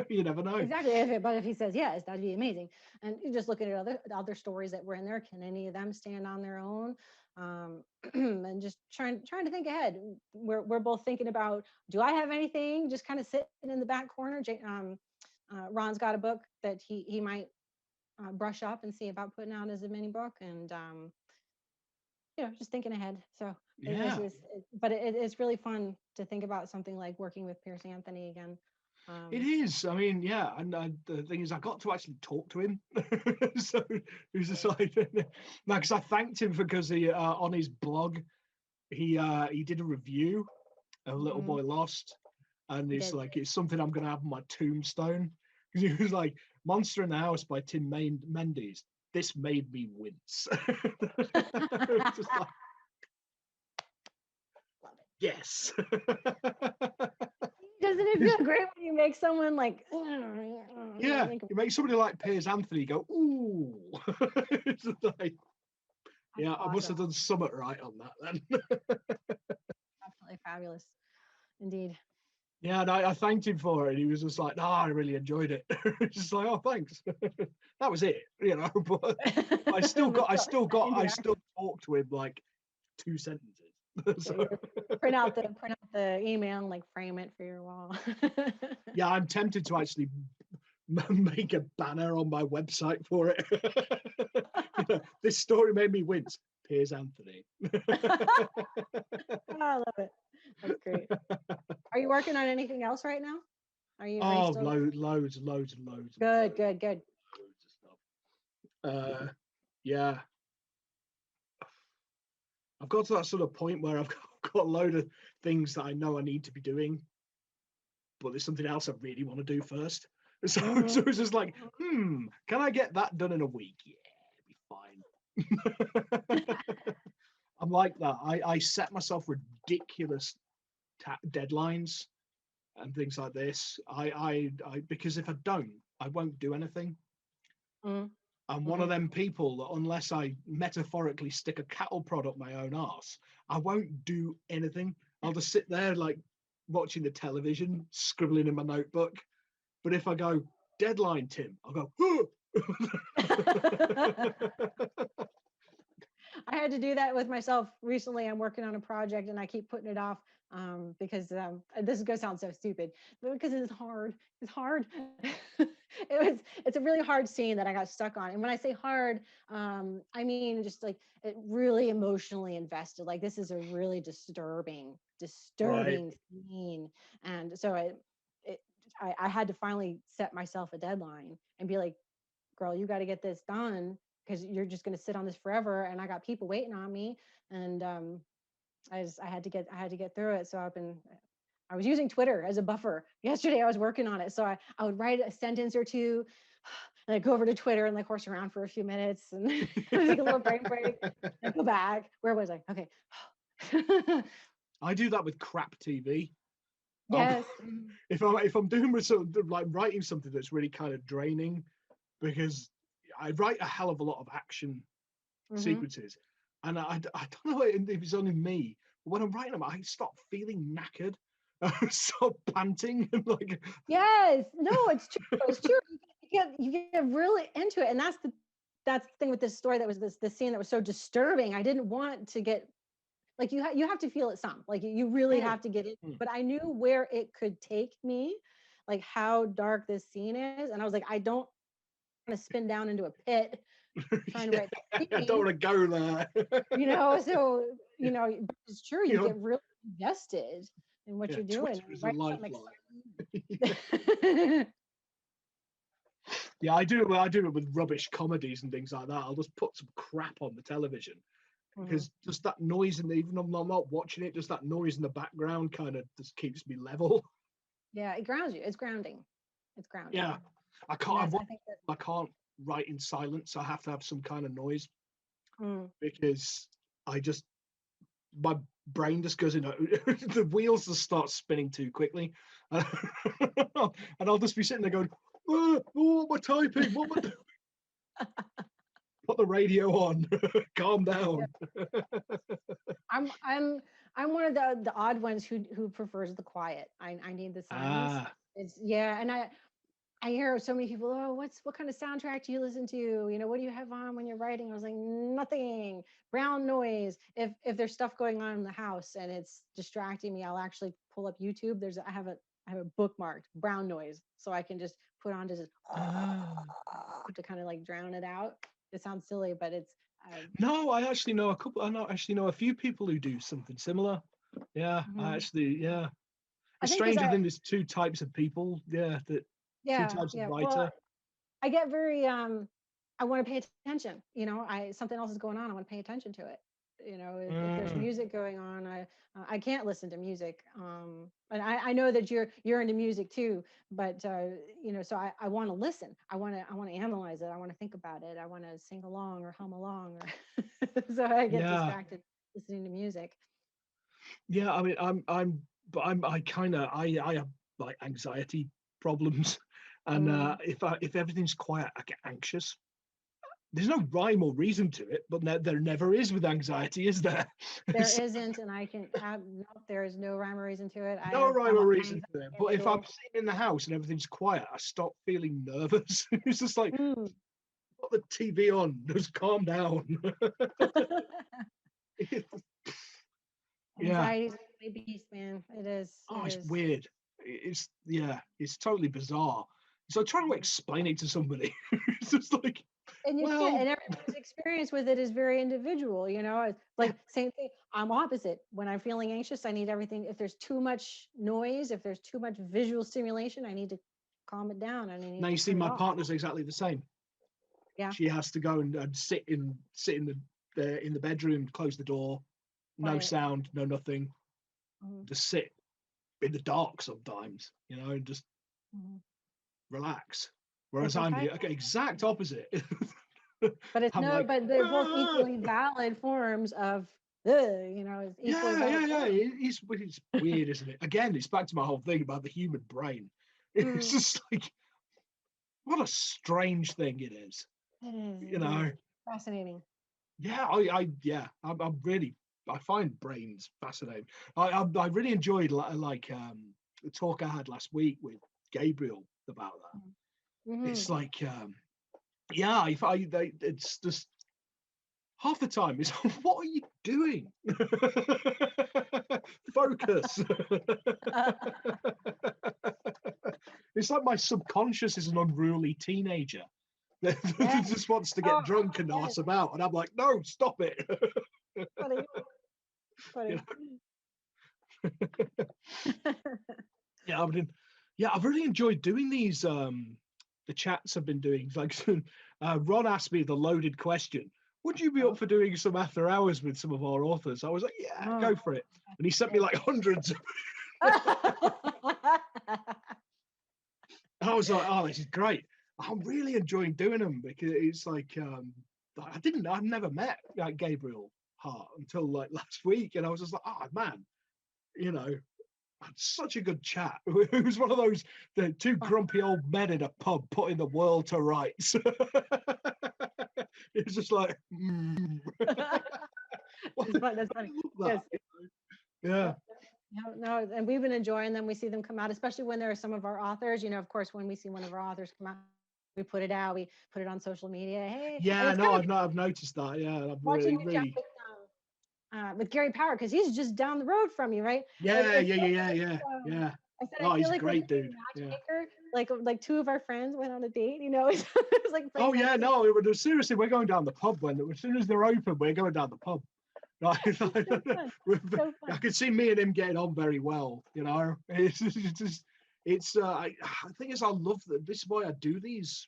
You never know. Exactly. But if he says yes, that'd be amazing. And just looking at other stories that were in there, can any of them stand on their own? And just trying to think ahead. We're both thinking about, do I have anything just kind of sitting in the back corner? Ron's got a book that he might brush up and see about putting out as a mini book, and just thinking ahead. So but it's really fun to think about something like working with Pierce Anthony again. It is. I mean, yeah, and the thing is, I got to actually talk to him. So he's just like, because I thanked him because he on his blog he did a review of Little Boy Lost, and it's like, it's something I'm going to have on my tombstone. Because he was like, Monster in the House by Tim Mendes. This made me wince. Just like, yes. Doesn't it feel great when you make someone like, yeah, you make somebody like Piers Anthony go, ooh. It's like, yeah, awesome. I must have done something right on that then. Absolutely fabulous, indeed. Yeah, and I thanked him for it. He was just like, no, I really enjoyed it. Just like, oh, thanks. That was it, but I still talked to him like 2 sentences. So. Print out the email and like frame it for your wall. Yeah, I'm tempted to actually make a banner on my website for it. This story made me wince. Piers Anthony. I love it. That's great. Are you working on anything else right now? Are you loads. Good. Loads of stuff. Yeah. I've got to that sort of point where I've got a load of things that I know I need to be doing, but there's something else I really want to do first. So it's just like, can I get that done in a week? Yeah, it'd be fine. I'm like that. I set myself ridiculous deadlines and things like this. I because if I don't, I won't do anything. I'm one of them people that unless I metaphorically stick a cattle prod up my own arse, I won't do anything. I'll just sit there like watching the television, scribbling in my notebook. But if I go, deadline, Tim, I'll go, I had to do that with myself recently. I'm working on a project and I keep putting it off because this is going to sound so stupid, but because it's hard. It's hard. It's a really hard scene that I got stuck on. And when I say hard, I mean just like it really emotionally invested. Like this is a really disturbing scene. And so I had to finally set myself a deadline and be like, girl, you got to get this done, because you're just going to sit on this forever, and I got people waiting on me, and I had to get through it. So I was using Twitter as a buffer. Yesterday I was working on it, so I would write a sentence or two, and I'd go over to Twitter and like horse around for a few minutes, and take a little brain break, and go back. Where was I? Okay. I do that with crap TV. Yes. If I'm doing with something like writing something that's really kind of draining, because I write a hell of a lot of action sequences, and I don't know if it's only me, but when I'm writing them, I start feeling knackered. I start panting and like. Yes, no, it's true. It's true. You get really into it, and that's the thing with this story. That was this scene that was so disturbing. I didn't want to get like you have to feel it some, like you really have to get it. But I knew where it could take me, like how dark this scene is, and I was like, I don't want to spin down into a pit trying to write. I don't want to go there. So it's true. You get really invested in what you're doing. Right? Yeah, I do it with rubbish comedies and things like that. I'll just put some crap on the television because just that noise, and even if I'm not watching it, just that noise in the background kind of just keeps me level. Yeah, it grounds you. It's grounding. It's grounding. Yeah, I And can't. I think that I can't write in silence. I have to have some kind of noise mm, because my brain just goes in. The wheels just start spinning too quickly, and I'll just be sitting there going, "Oh, what am I typing? What am I doing?" Put the radio on. Calm down. I'm one of the odd ones who prefers the quiet. I need the silence. Ah, It's yeah, and I hear so many people, oh, what kind of soundtrack do you listen to? You know, what do you have on when you're writing? I was like, nothing. Brown noise. If there's stuff going on in the house and it's distracting me, I'll actually pull up YouTube. I have a bookmarked brown noise, so I can just put on to just ah. to kind of like drown it out. It sounds silly, but it's No, I actually know a couple. Actually know a few people who do something similar. Yeah, mhm. yeah. I It's think because strange. I think there's two types of people. Yeah, that two yeah, types of yeah. Well, writer. I get very I want to pay attention, you know, something else is going on, I want to pay attention to it. You know, if there's Mm, music going on, I can't listen to music. And I know that you're into music too, but you know, so I want to listen. I want to analyze it. I want to think about it. I want to sing along or hum along or so I get yeah, distracted listening to music. yeah. I mean, I kind of, I have like anxiety problems, and Mm. if everything's quiet, I get anxious. There's no rhyme or reason to it, but there never is with anxiety, is there? There It's isn't, and I can have no, there is no rhyme or reason to it. no rhyme I'm or an reason anxiety to it. But if I'm individual. sitting in the house and everything's quiet, I stop feeling nervous. It's just like, Mm. put the TV on, just calm down. Yeah. Anxiety is a beast, man. It is. Oh, It it's is. weird. Yeah, it's totally bizarre. So trying to Mhm. explain it to somebody, it's just like, And you can't. well, And everybody's experience with it is very individual. You know, it's yeah, like same thing. I'm opposite. When I'm feeling anxious, I need everything. If there's too much noise, if there's too much visual stimulation, I need to calm it down and I now need you to see turn it my off. partner's exactly the same. Yeah. She has to go and sit in the bedroom, close the door, no Quiet. sound, no nothing, Mhm. just sit in the dark sometimes, and just Mhm. relax. It's Whereas a I'm high. the exact opposite. But it's I'm no, like, but they're both "Ah." equally valid forms of, you know, it's equally valid Yeah. form. It's weird, isn't it? Again, it's back to my whole thing about the human brain. It's Mm, just like, what a strange thing it is, it is you indeed know? fascinating. Yeah, I'm really, I find brains fascinating. I really enjoyed the talk I had last week with Gabriel about that. Mm-hmm. It's like, yeah, it's just half the time is what are you doing? Focus. It's like my subconscious is an unruly teenager that Yes. just wants to Oh, get drunk and yes. arse about, and I'm like, no, stop it. Funny. You Funny. know? Yeah, I've really enjoyed doing these the chats I've been doing. Like Ron asked me the loaded question. Would you be up Oh, for doing some after hours with some of our authors? I was like, yeah, oh, go for it. And he sent me like hundreds. And I was like, oh, this is great. I'm really enjoying doing them because it's like I've never met like Gabriel Hart until like last week, and I was just like, oh man, you know, had such a good chat. It was one of those the two grumpy old men in a pub putting the world to rights. It was just like, what It's fun. That's funny. love Yes. that. Yeah, Yep. No, no, and we've been enjoying them. We see them come out, especially when there are some of our authors. You know, of course, when we see one of our authors come out, we put it out. We put it on social media. Hey, and yeah, it's no, kind of I've noticed that. Yeah, I've watching really, you chat really, with Gary Power because he's just down the road from you, right? yeah, It's yeah, so yeah, yeah, funny. yeah, yeah. I said I Oh, feel he's a like we're great playing dude. Yeah. matchmaker. Like two of our friends went on a date. You know, it's like Oh playing yeah, matchmaker. no, seriously, we're going down the pub as soon as they're open, we're going down the pub. Right? It's so fun. So fun. I could see me and him getting on very well. It's just, I think I love that. This is why I do these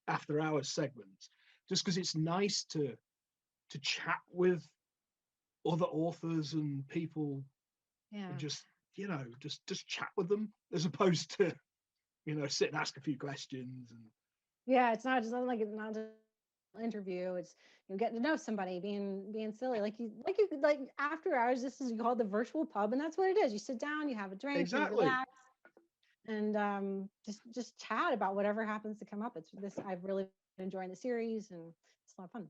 after hours segments, just because it's nice to chat with other authors and people, Yeah. and just just chat with them, as opposed to sit and ask a few questions. And Yeah, it's not just like it's not just an interview. It's getting to know somebody, being silly, like after hours. This is called the virtual pub, and that's what it is. You sit down, you have a drink, you exactly. relax, and just chat about whatever happens to come up. It's this. I've really been enjoying the series, and it's a lot of fun.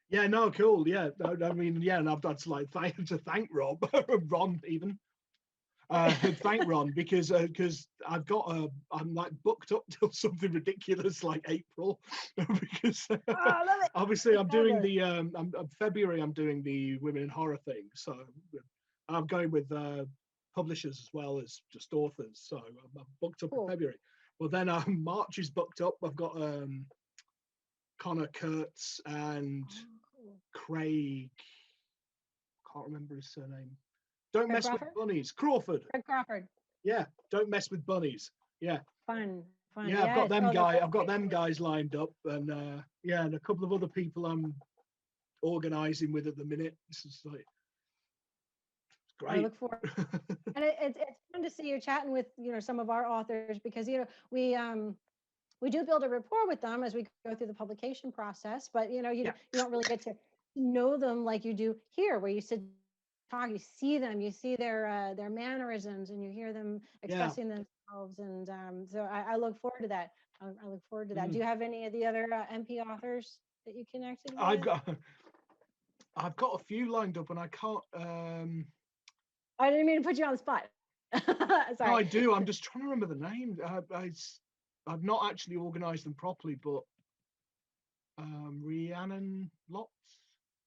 Yeah, no, cool. Yeah, I mean, yeah, and I've got to like thank Rob, Ron even. Thank Ron, because I've got I'm like booked up till something ridiculous like April, because Oh, I love it. obviously It's I'm doing fabulous. the February I'm doing the women in horror thing, so I'm going with publishers as well as just authors, so I'm booked up in Cool. February. Well, then March is booked up. I've got Connor Kurtz and Oh, cool. Craig, can't remember his surname. Don't Craig mess with Crawford. bunnies. Crawford. Craig Crawford. Yeah, don't mess with bunnies. Yeah, Fun. yeah. I've got Yes. them Oh, they're guy. both I've got great them stories. guys lined up, and yeah, and a couple of other people I'm organising with at the minute. This is like I great. look forward. And it's fun to see you chatting with some of our authors, because we do build a rapport with them as we go through the publication process, but Yeah, you don't really get to know them like you do here, where you sit talk, you see them, you see their mannerisms, and you hear them yeah. expressing themselves, and so I look forward to that. I look forward to that. Do Mm. you have any of the other MP authors that you connected I've with? got I've got a few lined up, and I can't. I didn't mean to put you on the spot. No, Sorry. I do. I'm just trying to remember the name. I've not actually organised them properly, but Rhiannon Lotz.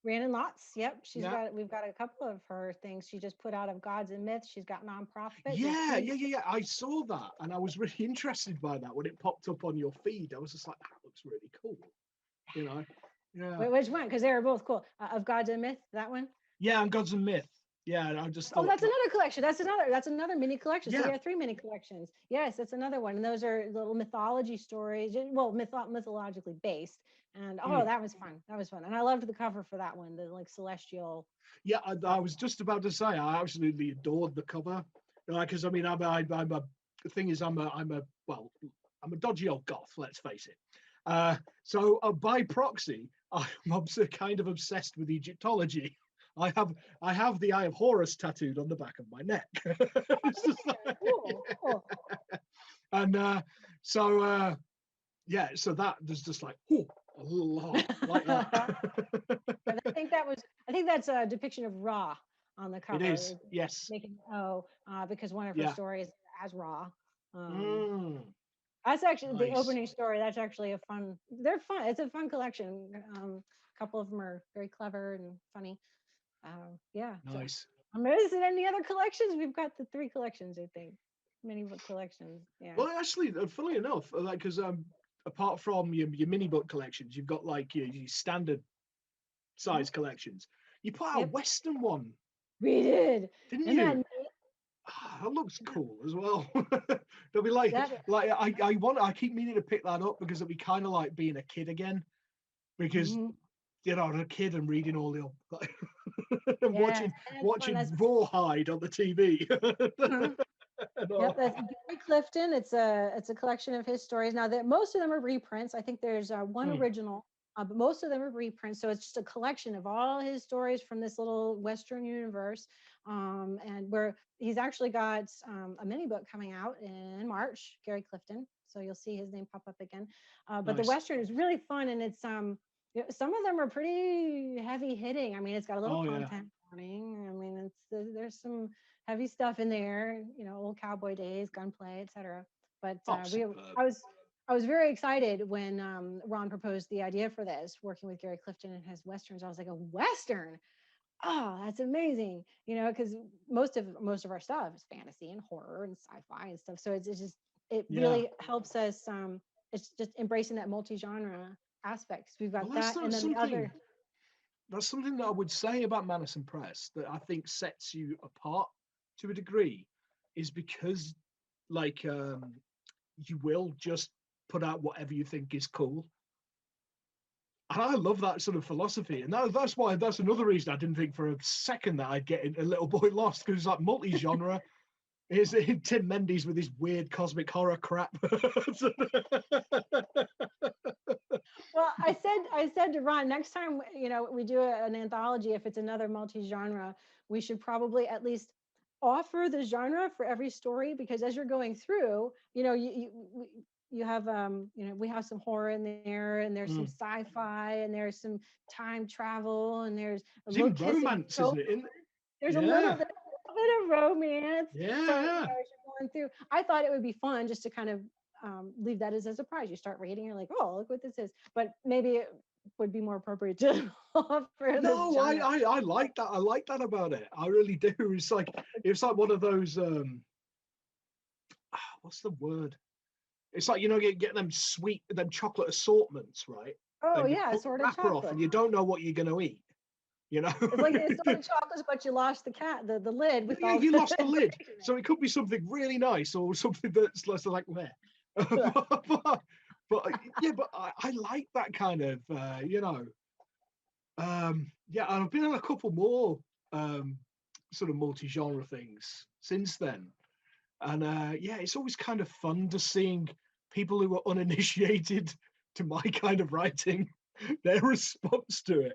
Rhiannon Lotz. Yep, Yeah. we've got a couple of her things she just put out of Gods and Myths. She's got nonprofit. Yeah. I saw that, and I was really interested by that when it popped up on your feed. I was just like, that looks really cool. Yeah. Which one? Because they were both cool. Of Gods and Myths, that one. Yeah, and Gods and Myth. Yeah, and I just Oh, thought that's another collection. That's another mini collection. So we yeah. have 3 mini collections. Yes, that's another one. And those are little mythology stories. Well, mythologically based. And Mm. that was fun. That was fun. And I loved the cover for that one, the like celestial. Yeah, I was just about to say I absolutely adored the cover. Because I mean, the thing is, I'm a dodgy old goth. Let's face it. So by proxy, I'm kind of obsessed with Egyptology. I have the Eye of Horus tattooed on the back of my neck. It's just like, Cool. and so yeah, so that there's just like a lot like that. I think that's a depiction of Ra on the It cover. is, yes. Making because one of her Yeah. stories has Ra. Mm, That's actually the nice. opening story. That's actually they're fun. It's a fun collection. A couple of them are very clever and funny. Yeah. So Nice. I'm missing any other collections. We've got the 3 collections, I think. Mini book collections. Yeah. Well, actually, funnily enough, like because apart from your mini book collections, you've got like your standard size collections. You put out a Yep. Western one, We did. didn't And you? That looks cool as well. They'll be like I keep meaning to pick that up, because it'll be kind of like being a kid again, because a kid and reading all the like, and watching Rawhide on the TV. Yep, that's Gary Clifton. It's a collection of his stories. Now that most of them are reprints. I think there's one original, but most of them are reprints. So it's just a collection of all his stories from this little Western universe. And where he's actually got a mini book coming out in March, Gary Clifton. So you'll see his name pop up again. But the Nice. Western is really fun, and it's some of them are pretty heavy hitting. I mean, it's got a little content warning. I mean, there's some heavy stuff in there, old cowboy days, gunplay, etc. But I was very excited when Ron proposed the idea for this, working with Gary Clifton and his Westerns. I was like, a Western? Oh, that's amazing. Because most of our stuff is fantasy and horror and sci-fi and stuff. So it really helps us. It's just embracing that multi-genre aspects. We've got that, and then the other. That's something that I would say about Mannison Press that I think sets you apart to a degree, is because like you will just put out whatever you think is cool. And I love that sort of philosophy. And that's another reason I didn't think for a second that I'd get a Little Boy Lost, because it's like multi-genre. Is Tim Mendes with his weird cosmic horror crap. Well, I said to Ron, next time, we do an anthology, if it's another multi-genre, we should probably at least offer the genre for every story, because as you're going through, you have we have some horror in there, and there's some sci-fi, and there's some time travel, and there's a little even romance, isn't it? There's a little bit of romance. Yeah. So, as you're going through, I thought it would be fun just to kind of leave that as a surprise. You start reading, you're like, oh, look what this is. But maybe it would be more appropriate to offer this. No, I like that. I like that about it. I really do. It's like one of those what's the word? It's like, get them chocolate assortments, right? Oh yeah, sort of chocolate. Off and you don't know what you're going to eat. It's like it's sort of chocolates, but you lost the lid. With you lost the lid, so it could be something really nice or something that's less like where. but I like that kind of I've been on a couple more sort of multi-genre things since then, and it's always kind of fun to seeing people who are uninitiated to my kind of writing, their response to it.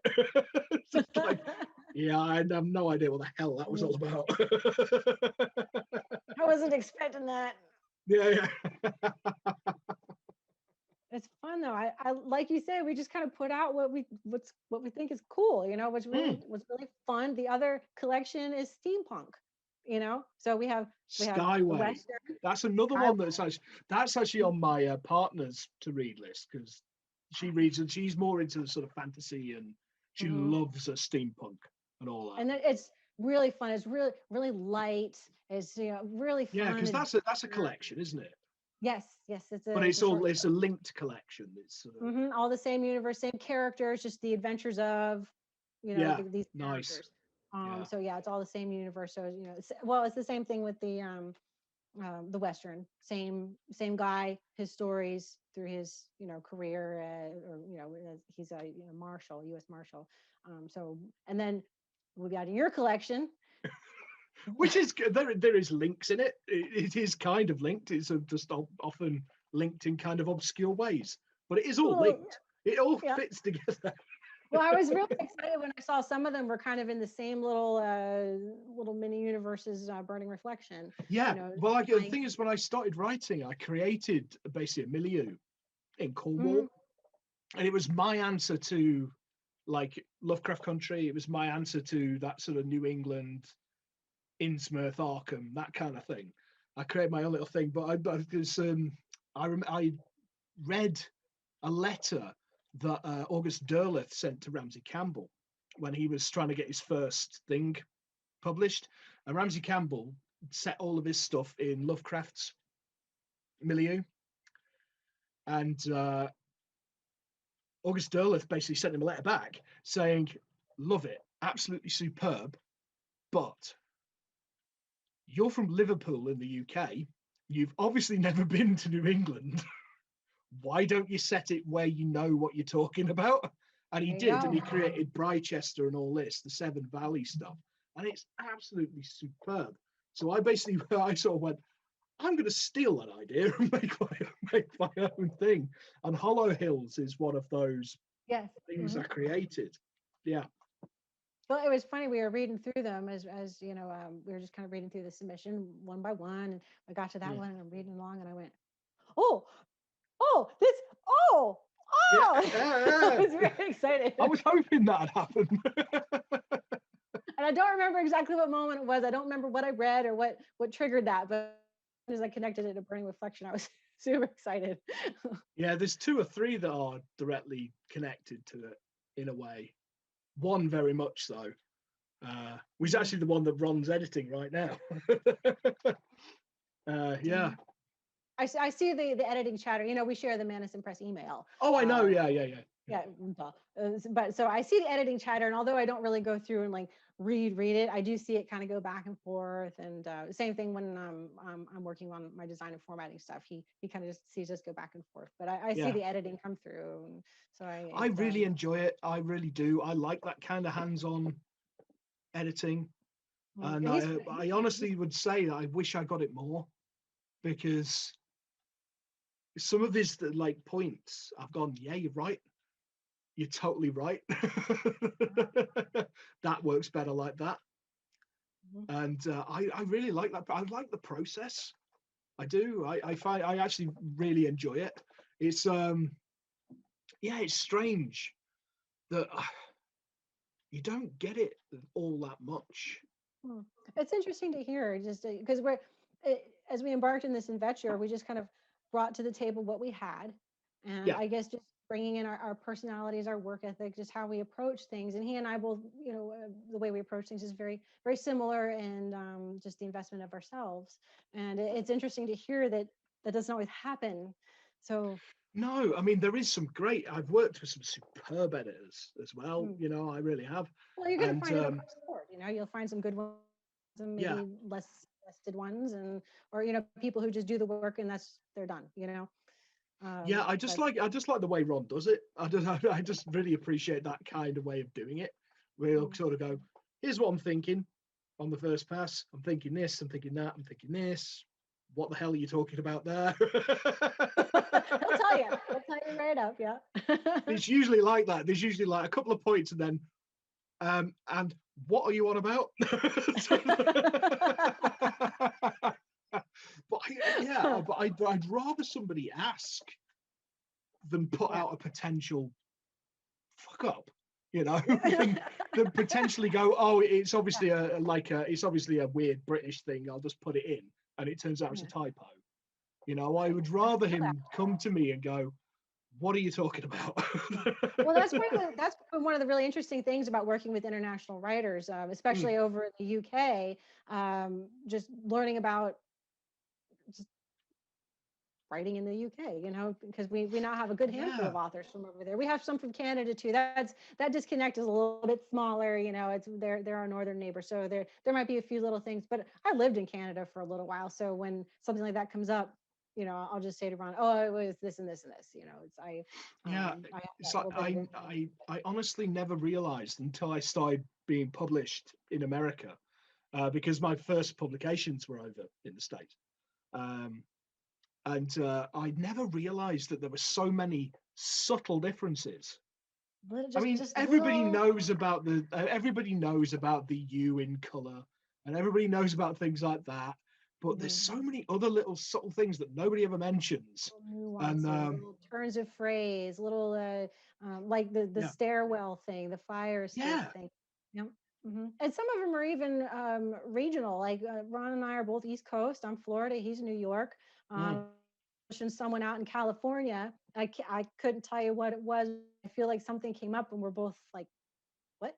It's like, yeah, I have no idea what the hell that was all about. I wasn't expecting that. Yeah. It's fun though. I like you said, we just kind of put out what we think is cool, what's really fun. The other collection is steampunk, so we have Skyway. That's another one that's actually on my partner's to read list, because she reads and she's more into the sort of fantasy, and she loves steampunk and all that. And it's really fun. It's really, really light. It's really fun. Yeah, because that's a collection, isn't it? Yes, it's a linked collection. It's all the same universe, same characters, just the adventures of these nice. characters. So it's all the same universe. So it's the same thing with the Western. Same guy, his stories through his career, he's a marshal, U.S. Marshal. And then we got in your collection. Which is there is links in it. It is kind of linked. It's just often linked in kind of obscure ways, but it is all linked. It all fits together. Well, I was really excited when I saw some of them were kind of in the same little mini universes, Burning Reflection. Yeah. The thing is, when I started writing, I created basically a milieu in Cornwall, and it was my answer to like Lovecraft Country. It was my answer to that sort of New England, Innsmouth, Arkham, that kind of thing. I created my own little thing, but I read a letter that August Derleth sent to Ramsey Campbell when he was trying to get his first thing published, and Ramsey Campbell set all of his stuff in Lovecraft's milieu, and August Derleth basically sent him a letter back saying, love it, absolutely superb, but you're from Liverpool in the UK. You've obviously never been to New England. Why don't you set it where you know what you're talking about? And he did, and he created Brychester and all this, the Severn Valley stuff. And it's absolutely superb. So I sort of went, I'm going to steal that idea and make my own thing. And Hollow Hills is one of those things I created. Yeah. Well, it was funny. We were reading through them as we were just kind of reading through the submission one by one, and I got to that one, and I'm reading along, and I went, I was very excited. I was hoping that had happened. And I don't remember exactly what moment it was. I don't remember what I read or what triggered that, but as I connected it to Burning Reflection, I was super excited. Yeah, there's 2 or 3 that are directly connected to it in a way. One very much so, which is actually the one that Ron's editing right now. Yeah. I see the editing chatter. You know, we share the Mannison Press email. Oh, I know. Uh, Yeah. yeah, duh. But so I see the editing chatter, and although I don't really go through and like read it, I do see it kind of go back and forth. And same thing when I'm working on my design and formatting stuff. He kind of just sees us go back and forth. But I see Yeah. the editing come through, and so I really enjoy it. I really do. I like that kind of hands-on editing. And I honestly would say that I wish I got it more, because some of his like points I've gone, yeah, you're right. You're totally right. That works better like that. And I really like that. I like the process. I do. I find I actually really enjoy it. It's yeah, it's strange that you don't get it all that much. It's interesting to hear, just because as we embarked in this adventure, we just kind of brought to the table what we had, and Yeah. I guess just bringing in our personalities, our work ethic, just how we approach things. And he and I both, you know, the way we approach things is very, very similar, and just the investment of ourselves. And it's interesting to hear that that doesn't always happen. So, No, I mean there is some great. I've worked with some superb editors as well. mm, You know, I really have. well, you're going to And find it across the board. You know, you'll find some good ones and yeah, maybe less vested ones, and or you know, people who just do the work and that's they're done. You know, yeah. but I just like the way Ron does it. I just really appreciate that kind of way of doing it. Where he'll mm. sort of go, here's what I'm thinking on the first pass. I'm thinking this. I'm thinking that. I'm thinking this. What the hell are you talking about there? He'll tell you. He'll tell you right up. Yeah. It's usually like that. There's usually like a couple of points, and then and what are you on about? But I'd rather somebody ask than put Yeah. out a potential fuck up, you know, than potentially go, oh, it's obviously it's obviously a weird British thing. I'll just put it in, and it turns out it's a typo. You know, I would rather him come to me and go, what are you talking about? Well, that's one of the really interesting things about working with international writers, Mm, especially over in the UK. Just learning about just writing in the UK, you know, because we now have a good handful yeah, of authors from over there. We have some from Canada too. That disconnect is a little bit smaller, you know. It's they're our northern neighbor, so there might be a few little things. But I lived in Canada for a little while, so when something like that comes up, you know, I'll just say to Ron, "Oh, it was this and this and this." You know, yeah. I have It's that like little bit of info. I honestly never realized until I started being published in America, because my first publications were over in the States. Um, and I never realized that there were so many subtle differences. I mean, Just little. everybody knows about the U in color, and everybody knows about things like that. But there's Mhm. so many other little subtle things that nobody ever mentions. Little And nuances, little turns of phrase, little like the yeah, stairwell thing, the fire escape yeah, thing. Yep. And some of them are even regional. Like Ron and I are both East Coast. I'm Florida. He's New York. mm, And someone out in California. I couldn't tell you what it was. I feel like something came up, and we're both like, "What?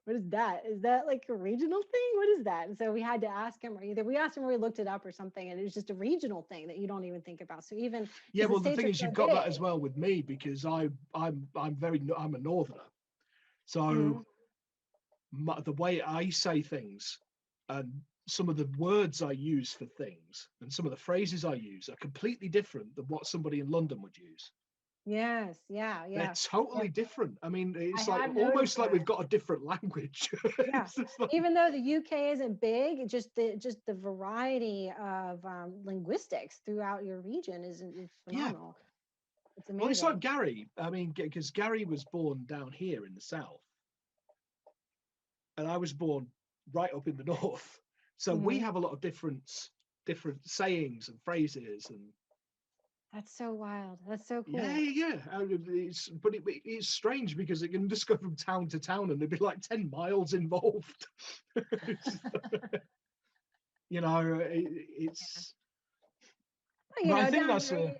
What is that? Is that like a regional thing? What is that?" And so we had to ask him, or either we asked him or we looked it up or something, and it was just a regional thing that you don't even think about. So even yeah. because the Well, the states thing are is, so you've got that as big. well with me, because I'm a northerner. So Mhm. the way I say things, and some of the words I use for things, and some of the phrases I use are completely different than what somebody in London would use. Yes, yeah, They're yeah, yeah. totally different. I mean, I it's like have noticed almost like that. we've got a different language. Yeah, It's just like, even though the UK isn't big, just the variety of linguistics throughout your region is yeah. phenomenal. It's Well, it's like amazing. Gary. I mean, because Gary was born down here in the south, and I was born right up in the north. So we Hmm. have a lot of different sayings and phrases, and That's so wild. That's so yeah, cool. yeah, yeah. It's strange because it can just go from town to town, and there'd be like 10 miles involved. It's, you know, it's. Well, you But I know, think down that's here,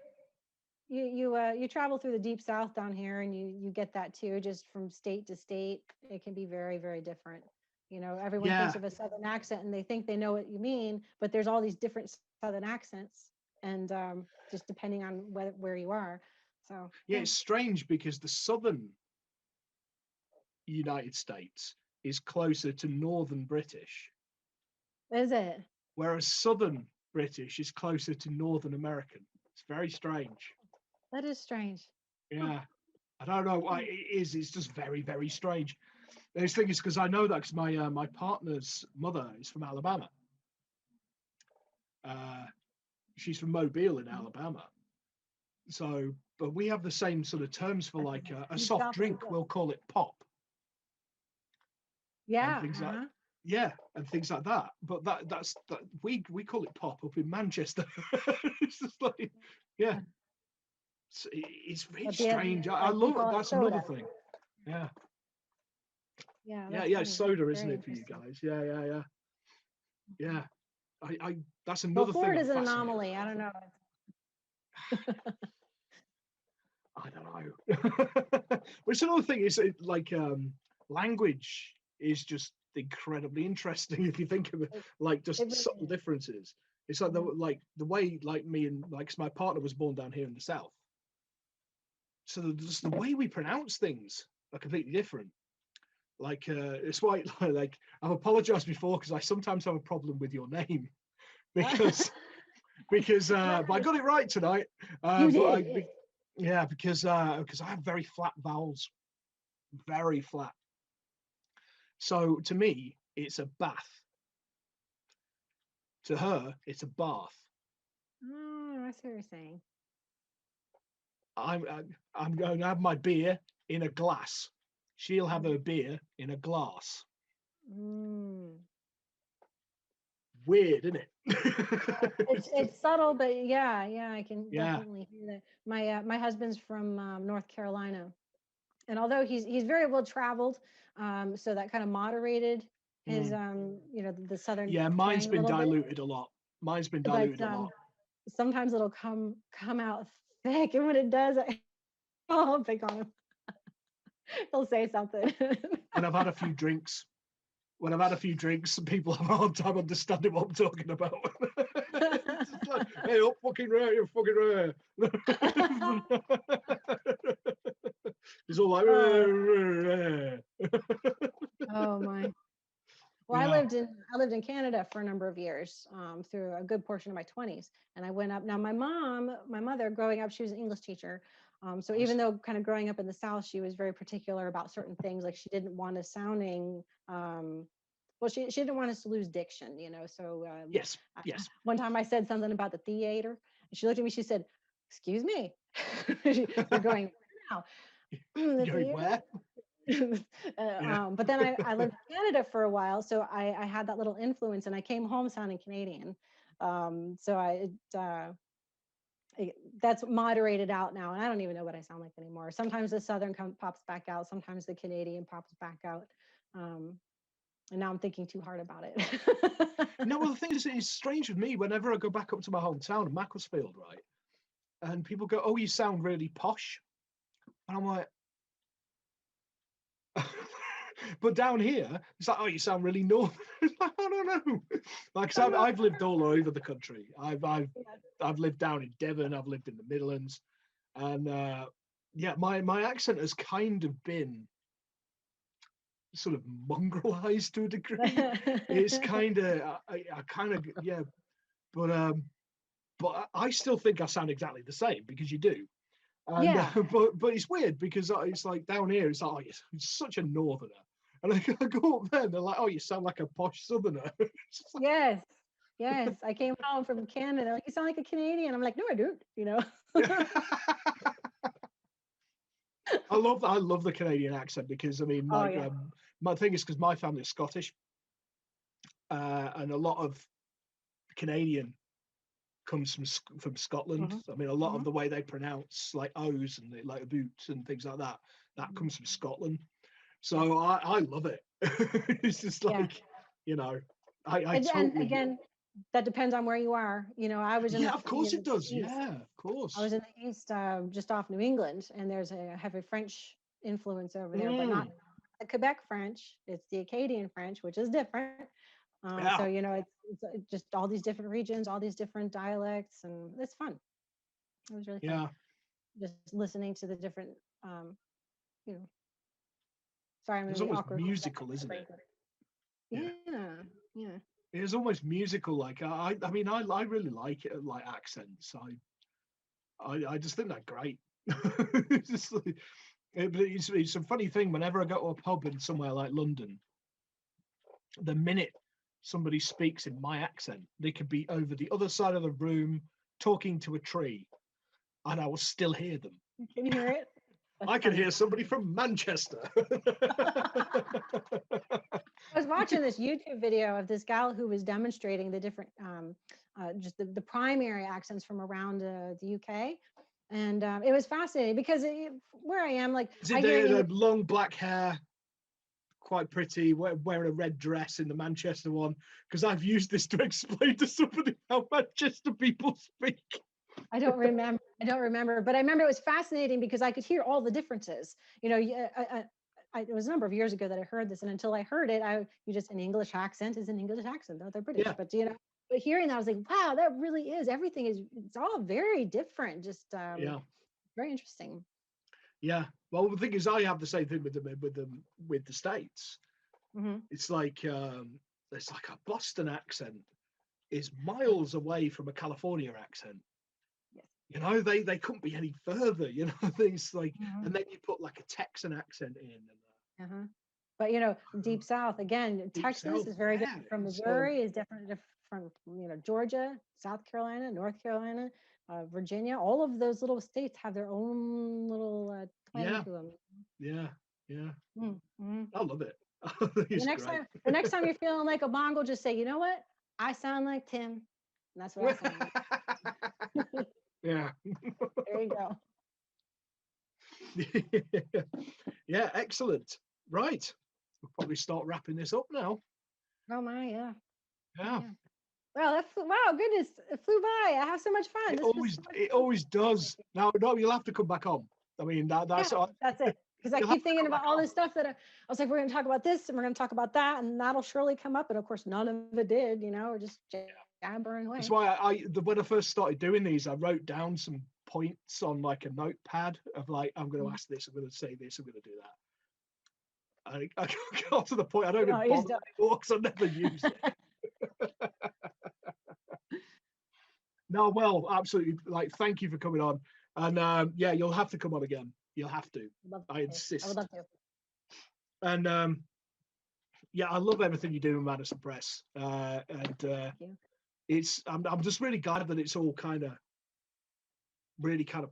you travel through the deep south down here, and you get that too. Just from state to state, it can be very, very different. You know, everyone thinks yeah, of a southern accent and they think they know what you mean, but there's all these different southern accents. and just depending on where you are. So Yeah, it's strange because the southern United States is closer to northern British, is it? whereas southern British is closer to northern American. It's very strange. That is strange. Yeah, I don't know why it is. It's just very, very strange. The thing is because I know that because my partner's mother is from Alabama. She's from Mobile in Alabama. So, but we have the same sort of terms for like a soft drink. We'll call it pop. Yeah. And things like and things like that. But that's we call it pop up in Manchester. It's just like it's really strange. I love it. That's another thing. Yeah. Yeah. It's soda, isn't it, for you guys? Yeah. I that's another thing. Florida's an anomaly. I don't know. I don't know. But it's another thing. Is like language is just incredibly interesting if you think of it, like just subtle differences. It's like the way like me and like 'cause my partner was born down here in the south, so just the way we pronounce things are completely different. Like it's why like I've apologized before because I sometimes have a problem with your name because but I got it right tonight. You did. Because I have very flat vowels, very flat. So to me, it's a bath. To her, it's a bath. Oh, I see what you're saying. I'm going to have my beer in a glass. She'll have her beer in a glass. Weird, isn't it? It's subtle, but I can definitely hear that. My husband's from North Carolina, and although he's very well traveled, so that kind of moderated his the southern. Yeah, mine's been diluted a lot. Mine's been diluted a lot. Sometimes it'll come out thick, and when it does, I'll pick on him. He'll say something. When I've had a few drinks, people have a hard time understanding what I'm talking about. It's just like, hey, you're fucking rare, you're fucking rare. It's all like, rare. Oh my. Well, I lived in Canada for a number of years, through a good portion of my 20s, and I went up. Now, my mother, growing up, she was an English teacher. So even though kind of growing up in the South, she was very particular about certain things. Like she didn't want us sounding, she didn't want us to lose diction, So yes. One time I said something about the theater, and she looked at me. She said, "Excuse me." You're going now. Going where? But then I lived in Canada for a while, so I had that little influence, and I came home sounding Canadian. That's moderated out now, and I don't even know what I sound like anymore. Sometimes the Southern pops back out, sometimes the Canadian pops back out, and now I'm thinking too hard about it. No, well, the thing is, it's strange with me. Whenever I go back up to my hometown, Macclesfield, right, and people go, "Oh, you sound really posh," and I'm like. But down here, it's like, oh, you sound really northern. I don't know. Like, cause I've lived all over the country. I've lived down in Devon. I've lived in the Midlands, and my accent has kind of been sort of mongrelized to a degree. It's kind of I kind of but I still think I sound exactly the same because you do. And, but it's weird because it's like down here, it's like, oh, you're such a northerner. And I go up there and they're like, oh, you sound like a posh southerner. Like, yes. I came home from Canada. Like, you sound like a Canadian. I'm like, no, I don't, I love the Canadian accent because, I mean, my thing is because my family is Scottish. And a lot of Canadian comes from Scotland. I mean, a lot of the way they pronounce like O's and like boots and things like that comes from Scotland. So I love it. It's just like, I totally. Again, that depends on where you are. I was in of course it does. East. Yeah, of course. I was in the East, just off New England, and there's a heavy French influence over there, but not the Quebec French. It's the Acadian French, which is different. So it's just all these different regions, all these different dialects, and it's fun. It was really fun. Just listening to the different sorry, I'm it's gonna be almost awkward. musical, isn't it? Yeah. It's almost musical. Like I mean, I really like it, like accents. I just think they're great. It's just like, but it's a funny thing. Whenever I go to a pub in somewhere like London, the minute somebody speaks in my accent, they could be over the other side of the room talking to a tree, and I will still hear them. You can hear it. I can hear somebody from Manchester. I was watching this YouTube video of this gal who was demonstrating the different, just the primary accents from around the UK. And it was fascinating because where I am, like, Is it the long black hair, quite pretty, wearing a red dress in the Manchester one? Because I've used this to explain to somebody how Manchester people speak. I don't remember, but I remember it was fascinating because I could hear all the differences. It was a number of years ago that I heard this, and until I heard it, an English accent is an English accent. They're British, yeah. But hearing that, I was like, wow, that really is. It's all very different. Just very interesting. Yeah. Well, the thing is, I have the same thing with the States. Mm-hmm. It's like a Boston accent is miles away from a California accent. Yes. They couldn't be any further. Things like, and then you put like a Texan accent in. But Deep South again. Texas is very different from Missouri. Is different from Georgia, South Carolina, North Carolina, Virginia. All of those little states have their own little twang to them. Yeah. Mm-hmm. I love it. The next time you're feeling like a bongo, just say, you know what? I sound like Tim. And that's what I sound like. Yeah. There you go. Yeah, excellent. Right. We'll probably start wrapping this up now. Oh my, yeah. Yeah. Well, goodness, it flew by. I have so much fun. It always does. No, you'll have to come back on. I mean, that's it. Because I keep thinking about all this stuff that I was like, we're going to talk about this and we're going to talk about that, and that'll surely come up. And of course, none of it did. We're just jabbering away. That's why when I first started doing these, I wrote down some points on like a notepad of like, I'm going to ask this, I'm going to say this, I'm going to do that. I got to the point I don't even bother anymore because I never use it. No, well, absolutely. Like, thank you for coming on, and you'll have to come on again. You'll have to. I insist. I would love to. And I love everything you do in Mannison Press, it's. I'm just really glad that it's all kind of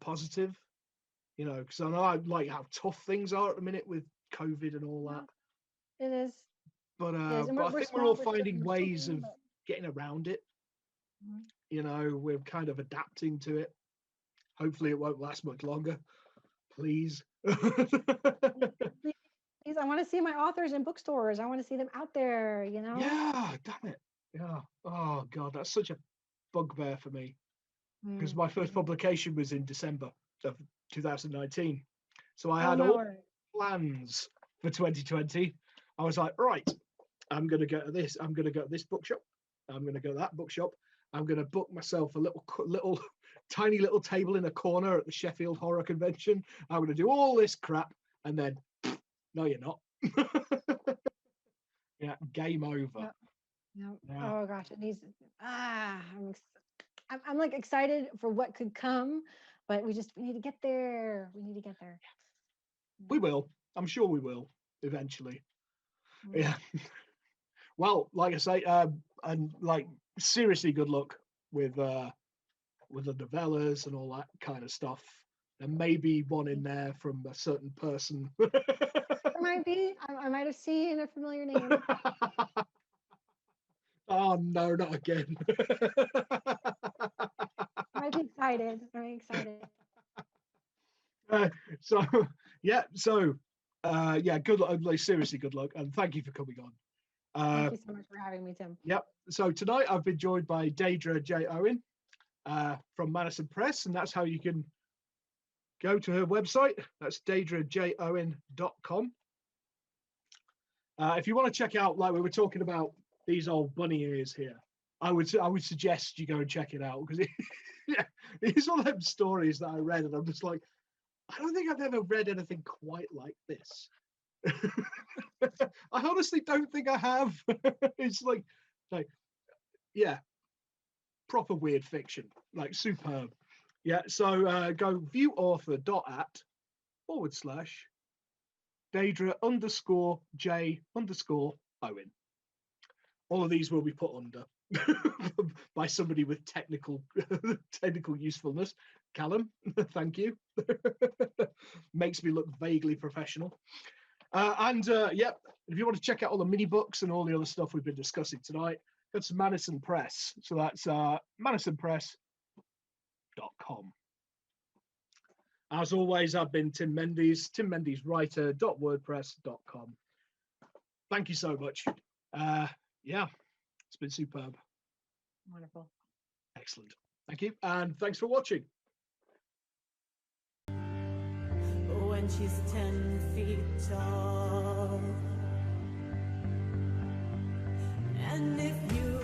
positive, because I know like how tough things are at the minute with COVID and all that. It is. But I think we're all finding ways of getting around it. Mm-hmm. We're kind of adapting to it. Hopefully it won't last much longer. Please. Please, I want to see my authors in bookstores. I want to see them out there, Yeah, damn it. Yeah. Oh God, that's such a bugbear for me. Because my first publication was in December of 2019. So I had all plans for 2020. I was like, right, I'm going to go to this. I'm going to go to this bookshop. I'm going to go to that bookshop. I'm going to book myself a little tiny little table in a corner at the Sheffield Horror Convention. I'm going to do all this crap. And then, no, you're not. Yeah, game over. Yeah. Oh gosh, it needs. I'm like excited for what could come, but we need to get there. We will. I'm sure we will eventually. Yeah. Well, like I say, and like seriously, good luck with the novellas and all that kind of stuff. There may be one in there from a certain person. There might be. I might have seen a familiar name. Oh no, not again. I'm excited. Good luck. Like, seriously, good luck, and thank you for coming on. Thank you so much for having me, Tim. Yep. So tonight I've been joined by Deidre J Owen from Mannison Press, and that's how you can go to her website. That's deidrejowen.com. If you want to check out, like we were talking about these old bunny ears here. I would suggest you go and check it out, because it's one of them stories that I read and I'm just like, I don't think I've ever read anything quite like this. I honestly don't think I have. It's like, yeah, proper weird fiction, like superb. Yeah, so go viewauthor.at/Deidre_J_Owen. All of these will be put under by somebody with technical usefulness. Callum, thank you. Makes me look vaguely professional. Yep, if you want to check out all the mini books and all the other stuff we've been discussing tonight, go to Mannison Press. So that's MannisonPress.com. As always, I've been Tim Mendes, timmendeswriter.wordpress.com. Thank you so much. Yeah, it's been superb. Wonderful. Excellent. Thank you. And thanks for watching. When she's 10 feet tall, and if you